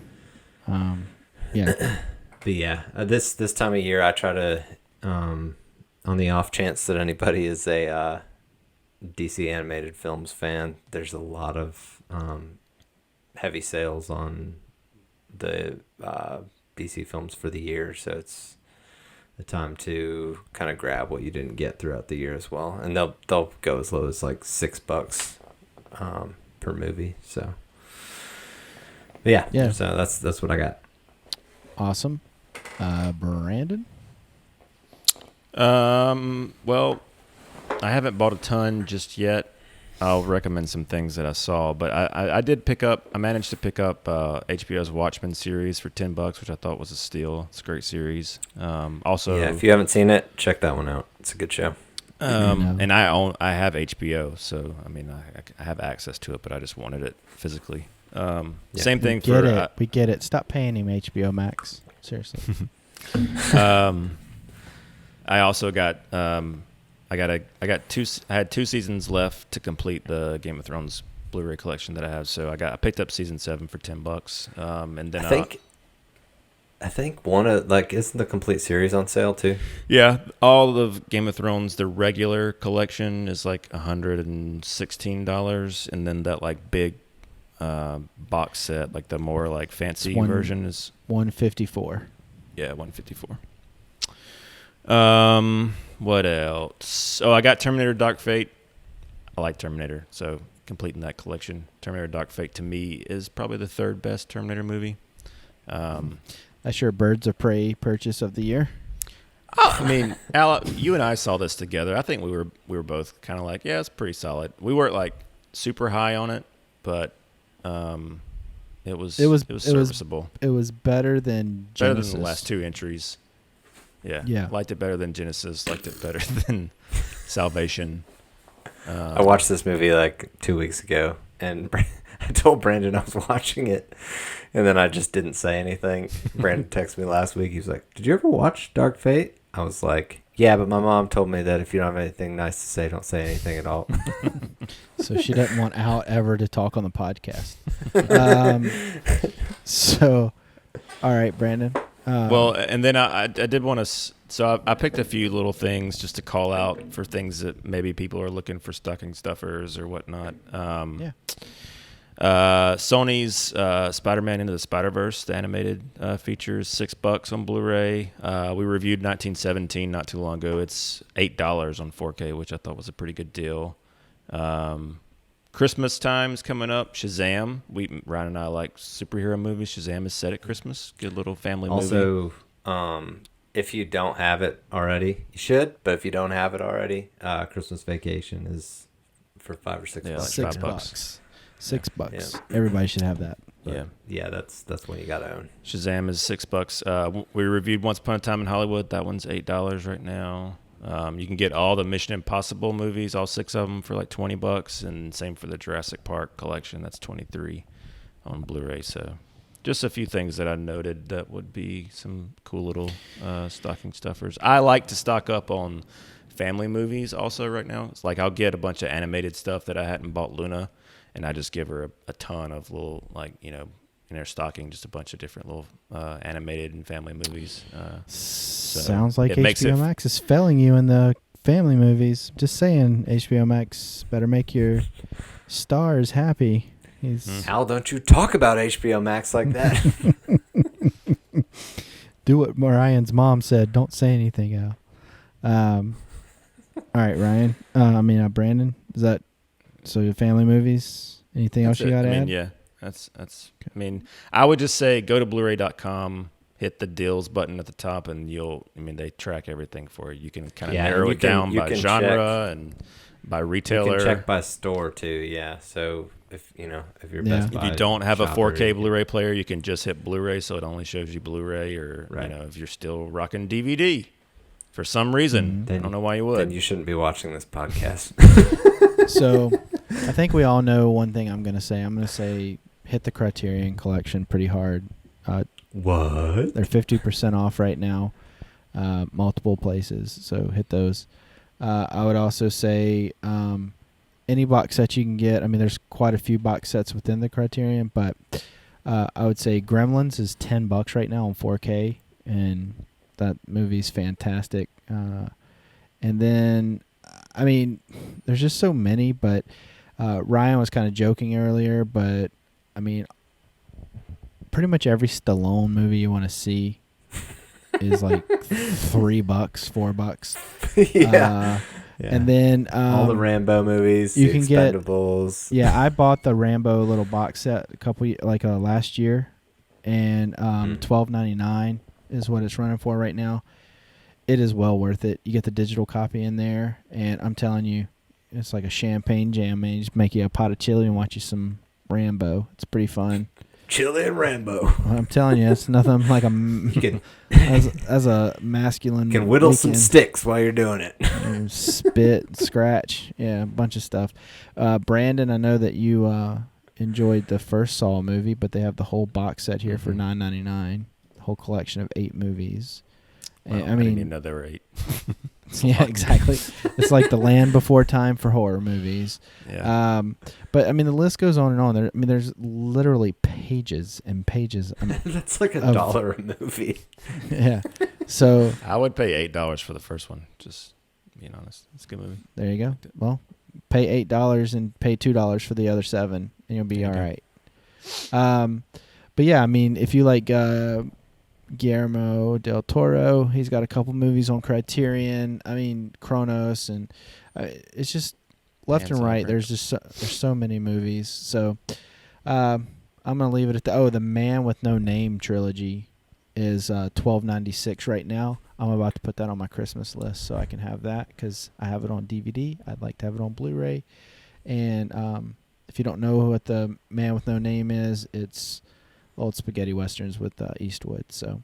yeah. But yeah, this time of year, I try to, on the off chance that anybody is a DC animated films fan, there's a lot of heavy sales on the DC films for the year, so it's the time to kind of grab what you didn't get throughout the year as well. And they'll go as low as like $6 per movie. So yeah. So that's what I got. Awesome. Brandon? Well, I haven't bought a ton just yet. I'll recommend some things that I saw, but I managed to pick up HBO's Watchmen series for $10, which I thought was a steal. It's a great series. Also, yeah, if you haven't seen it, check that one out. It's a good show. And I have HBO, so I mean I have access to it, but I just wanted it physically. Same thing for it. We get it. Stop paying him HBO Max. Seriously. I also got I had 2 seasons left to complete the Game of Thrones Blu-ray collection that I have. So I picked up season 7 for $10, and then I think one of isn't the complete series on sale too? Yeah, all of Game of Thrones, the regular collection is like $116, and then that like big box set, like the more like fancy version, is $154. Yeah, $154. What else? Oh, I got Terminator Dark Fate. I like Terminator, so completing that collection. Terminator Dark Fate to me is probably the 3rd best Terminator movie. That's your Birds of Prey purchase of the year? I mean, Al, you and I saw this together. I think we were both kind of like, yeah, it's pretty solid. We weren't like super high on it, but it was serviceable. It was better than Genesis. Better than the last 2 entries. Yeah. Liked it better than Genesis. Liked it better than Salvation. I watched this movie like 2 weeks ago, and I told Brandon I was watching it, and then I just didn't say anything. Brandon texted me last week. He was like, "Did you ever watch Dark Fate?" I was like, "Yeah, but my mom told me that if you don't have anything nice to say, don't say anything at all." So she doesn't want Al ever to talk on the podcast. So, all right, Brandon. Well, and then I did want to. So I picked a few little things just to call out for things that maybe people are looking for stocking stuffers or whatnot. Sony's Spider-Man Into the Spider-Verse, the animated features, $6 on Blu-ray. We reviewed 1917 not too long ago. It's $8 on 4K, which I thought was a pretty good deal. Christmas time's coming up. Shazam. Ryan and I like superhero movies. Shazam is set at Christmas. Good little family movie. Also, if you don't have it already, you should. But if you don't have it already, Christmas Vacation is for $5 or $6. Yeah, $6. $6. Yeah. Everybody should have that. But yeah, that's one you gotta own. Shazam is $6. We reviewed Once Upon a Time in Hollywood. That one's $8 right now. You can get all the Mission Impossible movies, all 6 of them, for like $20, and same for the Jurassic Park collection. That's $23 on Blu-ray. So, just a few things that I noted that would be some cool little stocking stuffers. I like to stock up on family movies also right now. It's like I'll get a bunch of animated stuff that I hadn't bought Luna, and I just give her a ton of little, like, in her stocking, just a bunch of different little animated and family movies. Sounds like HBO Max is failing you in the family movies. Just saying, HBO Max better make your stars happy. He's Al, don't you talk about HBO Max like that. do what Ryan's mom said. Don't say anything, Al. All right, Ryan. Brandon. Is that so? Your family movies? Anything else you got to add? Yeah, that's. I mean, I would just say go to Blu-ray.com, hit the deals button at the top, and they track everything for you. You can kind of narrow it down by genre and by retailer. You can check by store too. Yeah. So if you're Best Buy, if you don't have a shopper, 4K Blu-ray player, you can just hit Blu-ray, so it only shows you Blu-ray. Or right. If you're still rocking DVD for some reason, I don't know why you would. Then you shouldn't be watching this podcast. So I think we all know one thing I'm going to say. I'm going to say hit the Criterion Collection pretty hard. What? They're 50% off right now, multiple places. So hit those. I would also say any box set you can get. I mean, there's quite a few box sets within the Criterion, but I would say Gremlins is $10 right now on 4K, and that movie's fantastic. And then, I mean, there's just so many, but Ryan was kind of joking earlier, but I mean, pretty much every Stallone movie you want to see is like $3, $4. Yeah. And then all the Rambo movies, you the can Expendables. Yeah, I bought the Rambo little box set last year, and $12.99 is what it's running for right now. It is well worth it. You get the digital copy in there, and I'm telling you, it's like a champagne jam, man. You just make you a pot of chili and watch you some Rambo. It's pretty fun. Chili and Rambo. I'm telling you, it's nothing like as a masculine. You can whittle some sticks while you're doing it. Spit, scratch, yeah, a bunch of stuff. Brandon, I know that you enjoyed the first Saw movie, but they have the whole box set here for $9.99. The whole collection of 8 movies. Well, I didn't even know there were 8. Yeah, exactly. It's like the Land Before Time for horror movies. Yeah. But I mean, the list goes on and on. There's literally pages and pages. That's like $1 a movie. Yeah. So I would pay $8 for the first one. Just being honest, it's a good movie. There you go. Well, pay $8 and pay $2 for the other 7, and you'll be all right. But yeah, I mean, if you like Guillermo del Toro, he's got a couple movies on Criterion. I mean, Kronos, and it's just left and right. There's so many movies. So I'm gonna leave it at the Man with No Name trilogy is $12.96 right now. I'm about to put that on my Christmas list so I can have that because I have it on DVD. I'd like to have it on Blu-ray. And if you don't know what the Man with No Name is, it's old spaghetti westerns with Eastwood. So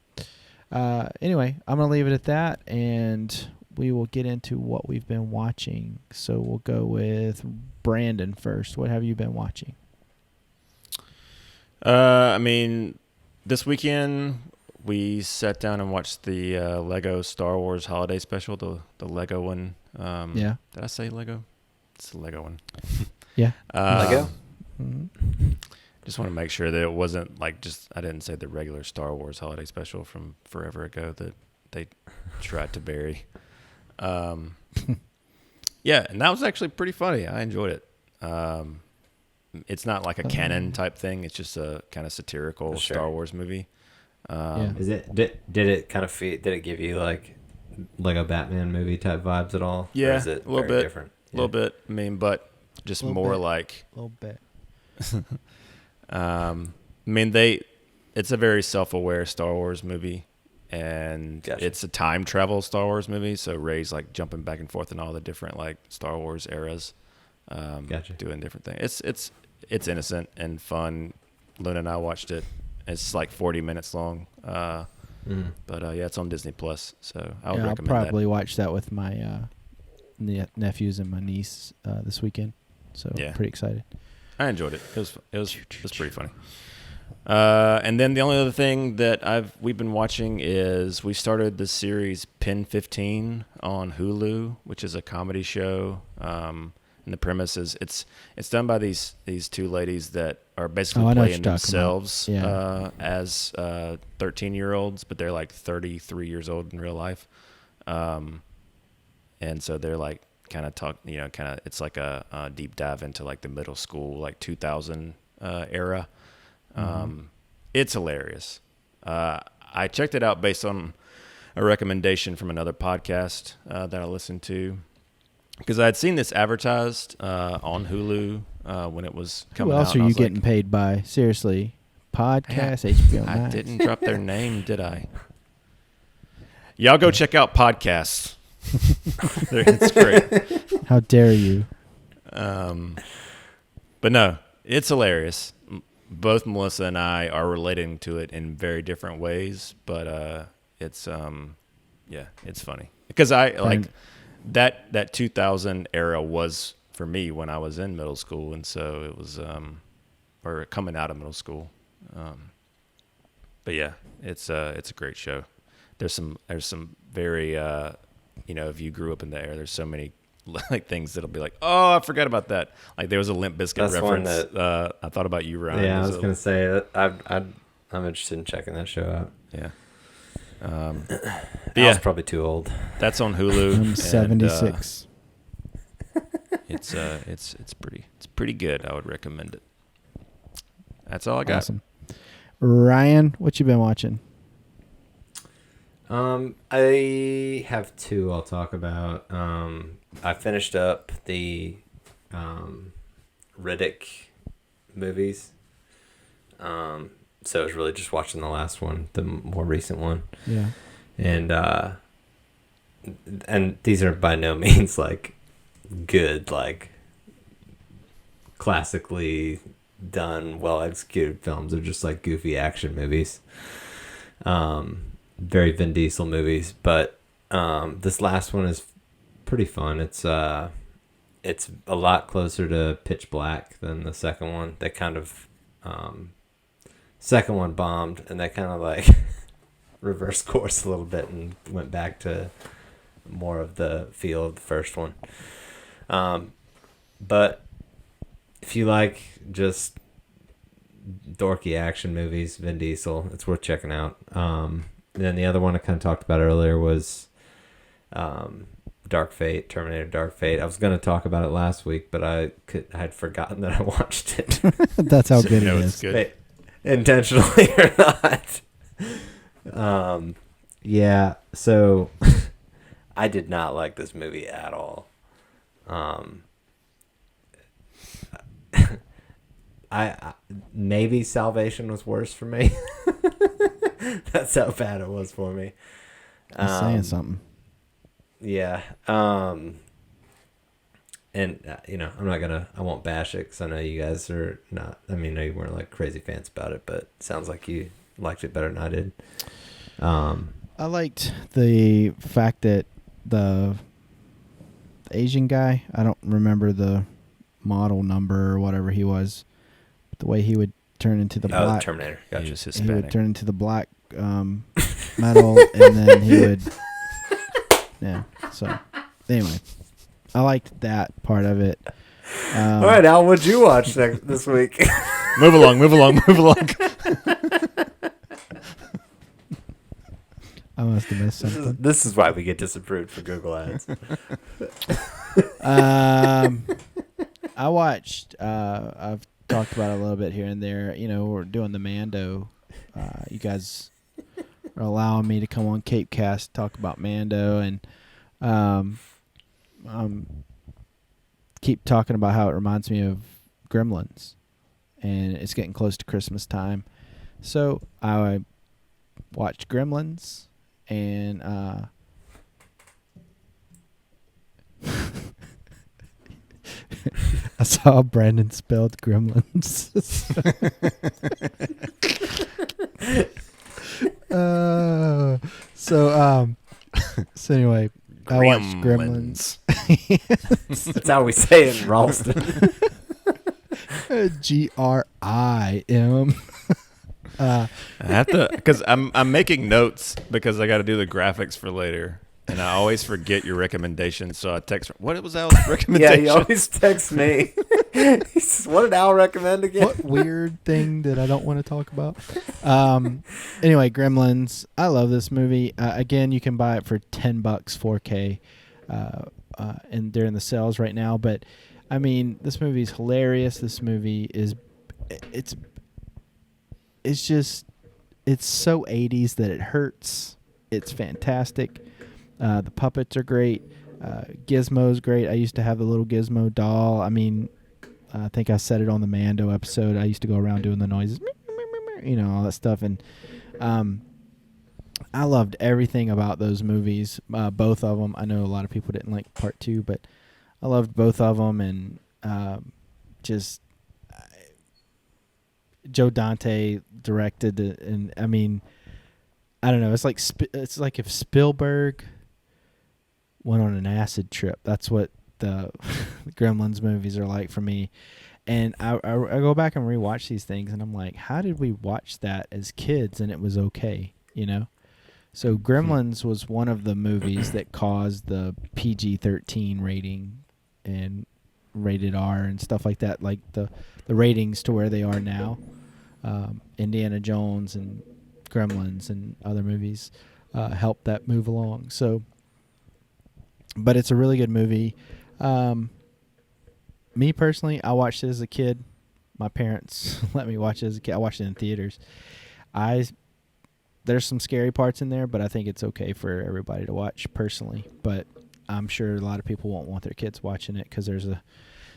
anyway, I'm going to leave it at that, and we will get into what we've been watching. So we'll go with Brandon first. What have you been watching? I mean, this weekend we sat down and watched the Lego Star Wars Holiday Special, the Lego one. Yeah. Did I say Lego? It's the Lego one. Yeah. Lego? Mm-hmm. Just want to make sure that it wasn't like I didn't say the regular Star Wars Holiday Special from forever ago that they tried to bury. Yeah, and that was actually pretty funny. I enjoyed it. It's not like a canon type thing. It's just a kind of satirical Star Wars movie. Yeah. Is it? Did it kind of did it give you like Lego Batman movie type vibes at all? Yeah, or is it a little bit different? A little bit. I mean, but just more bit. like A little bit. I mean, it's a very self-aware Star Wars movie, and it's a time travel Star Wars movie. So Rey's like jumping back and forth in all the different like Star Wars eras, doing different things. It's innocent and fun. Luna and I watched it. It's like 40 minutes long, but yeah, it's on Disney Plus. So I would recommend I'll probably watch that with my nephews and my niece this weekend. So Yeah. pretty excited. I enjoyed it. It was pretty funny. And then the only other thing that we've been watching is we started the series Pen 15 on Hulu, which is a comedy show. And the premise is it's done by these two ladies that are basically playing themselves as 13-year-olds, but they're like 33 years old in real life. And so they're like kind of it's like a deep dive into like the middle school, like 2000 era. It's hilarious. I checked it out based on a recommendation from another podcast that I listened to, because I had seen this advertised on Hulu when it was coming out. Who else are you getting paid by? Seriously. Podcast, HBO Max. I didn't drop their name, did I? Y'all go check out podcasts. It's great. How dare you? But no, it's hilarious. Both Melissa and I are relating to it in very different ways, but it's it's funny because I like that 2000 era was for me when I was in middle school, and so it was or coming out of middle school. But yeah, it's a great show. There's some very if you grew up in the era, there's so many like things that'll be like, oh, I forgot about that. Like there was a Limp Bizkit reference. I thought about you, Ryan. Yeah, I was gonna say that I'm interested in checking that show out. Yeah. I was probably too old. That's on Hulu. I'm 76. It's pretty good. I would recommend it. That's all I got. Awesome. Ryan, what you been watching? I have two I'll talk about. I finished up the Riddick movies. So I was really just watching the last one, the more recent one. Yeah. And these are by no means like good, like classically done, well executed films. They're just like goofy action movies. Very Vin Diesel movies, but this last one is pretty fun. It's a lot closer to Pitch Black than the second one. They kind of second one bombed, and they kind of like reversed course a little bit and went back to more of the feel of the first one. But if you like just dorky action movies, Vin Diesel, it's worth checking out. And then the other one I kind of talked about earlier was Dark Fate, Terminator Dark Fate. I was going to talk about it last week, but I had forgotten that I watched it. That's how good it is. It's good. Intentionally or not. Yeah, so I did not like this movie at all. I maybe Salvation was worse for me. That's how bad it was for me. He's saying something. Yeah. And I won't bash it because I know you guys are not. I mean, I know you weren't like crazy fans about it, but it sounds like you liked it better than I did. I liked the fact that the Asian guy, I don't remember the model number or whatever he was, but the way he would turn into the black. The Terminator. Gotcha. He was He Hispanic. would turn into the black metal, and then he would. Yeah. So, anyway, I liked that part of it. All right, Al, what'd you watch this week? Move along. I must have missed something. This is why we get disapproved for Google Ads. I watched. I've talked about it a little bit here and there. You know, we're doing the Mando. You guys are allowing me to come on Cape Cast talk about Mando, and keep talking about how it reminds me of Gremlins, and it's getting close to Christmas time, so I watched Gremlins, and I saw Brandon spelled Gremlins. So anyway, I watched Gremlins. That's how we say it in Ralston. Grim. I have to, because I'm making notes because I got to do the graphics for later, and I always forget your recommendations. So I text, what was Al's recommendation? Yeah, he always texts me. He says, what did Al recommend again? What weird thing that I don't want to talk about? Anyway, Gremlins. I love this movie. Again, you can buy it for $10, 4K, and they're in the sales right now. But I mean, this movie is hilarious. This movie is it's just it's so 80s that it hurts. It's fantastic. The puppets are great. Gizmo's great. I used to have the little Gizmo doll. I mean, I think I said it on the Mando episode. I used to go around doing the noises, all that stuff. And I loved everything about those movies, both of them. I know a lot of people didn't like part 2, but I loved both of them. And just Joe Dante directed it. And, I mean, I don't know. It's like if Spielberg went on an acid trip. That's what the Gremlins movies are like for me. And I go back and rewatch these things, and I'm like, how did we watch that as kids and it was okay, So Gremlins was one of the movies that caused the PG-13 rating and rated R and stuff like that, like the ratings to where they are now. Indiana Jones and Gremlins and other movies helped that move along. So, but it's a really good movie. Me personally, I watched it as a kid. My parents let me watch it as a kid. I watched it in theaters. There's some scary parts in there, but I think it's okay for everybody to watch personally. But I'm sure a lot of people won't want their kids watching it because there's a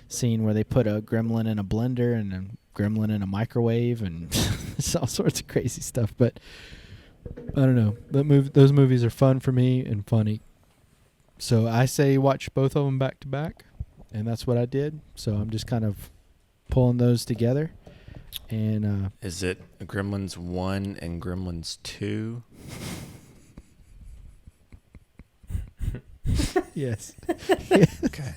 scene where they put a gremlin in a blender and a gremlin in a microwave, and it's all sorts of crazy stuff. But I don't know. Those movies are fun for me and funny. So I say watch both of them back to back, and that's what I did. So I'm just kind of pulling those together. And is it Gremlins 1 and Gremlins 2? Yes. Okay.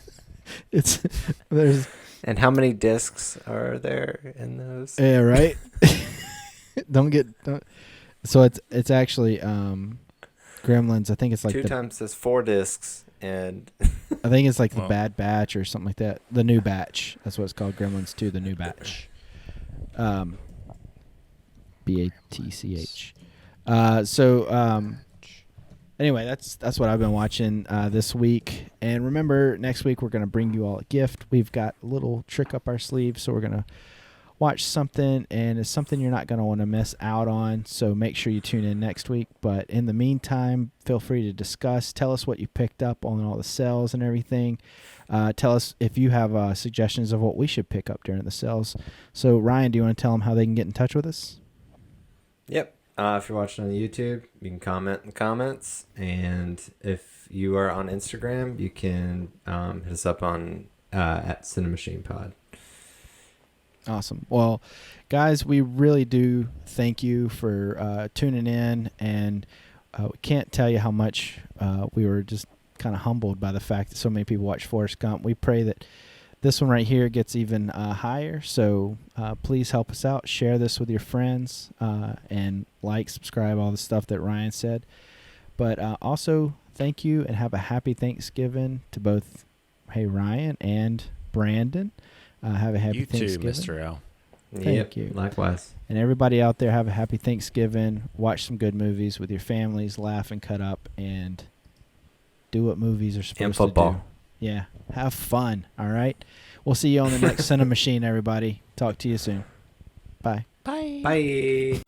There's. And how many discs are there in those? Yeah, right. Don't. So it's actually Gremlins. I think it's like 2 times is 4 discs, and I think it's like the Bad Batch or something like that. The New Batch. That's what it's called. Gremlins 2, the New Batch. BATCH. Anyway, that's what I've been watching this week. And remember, next week we're going to bring you all a gift. We've got a little trick up our sleeve, so we're going to watch something, and it's something you're not going to want to miss out on. So make sure you tune in next week. But in the meantime, feel free to discuss. Tell us what you picked up on all the sales and everything. Tell us if you have suggestions of what we should pick up during the sales. So, Ryan, do you want to tell them how they can get in touch with us? Yep. If you're watching on YouTube, you can comment in the comments. And if you are on Instagram, you can hit us up on at Cinemachine Pod. Awesome. Well, guys, we really do thank you for tuning in. And we can't tell you how much we were just kind of humbled by the fact that so many people watch Forrest Gump. We pray that this one right here gets even higher. So please help us out. Share this with your friends and subscribe, all the stuff that Ryan said. But also, thank you and have a happy Thanksgiving to both Ryan and Brandon. Have a happy Thanksgiving. You too, Mr. L. Thank you. Likewise. And everybody out there, have a happy Thanksgiving. Watch some good movies with your families. Laugh and cut up and do what movies are supposed to do. Yeah. Have fun. All right. We'll see you on the next Cinemachine, everybody. Talk to you soon. Bye. Bye.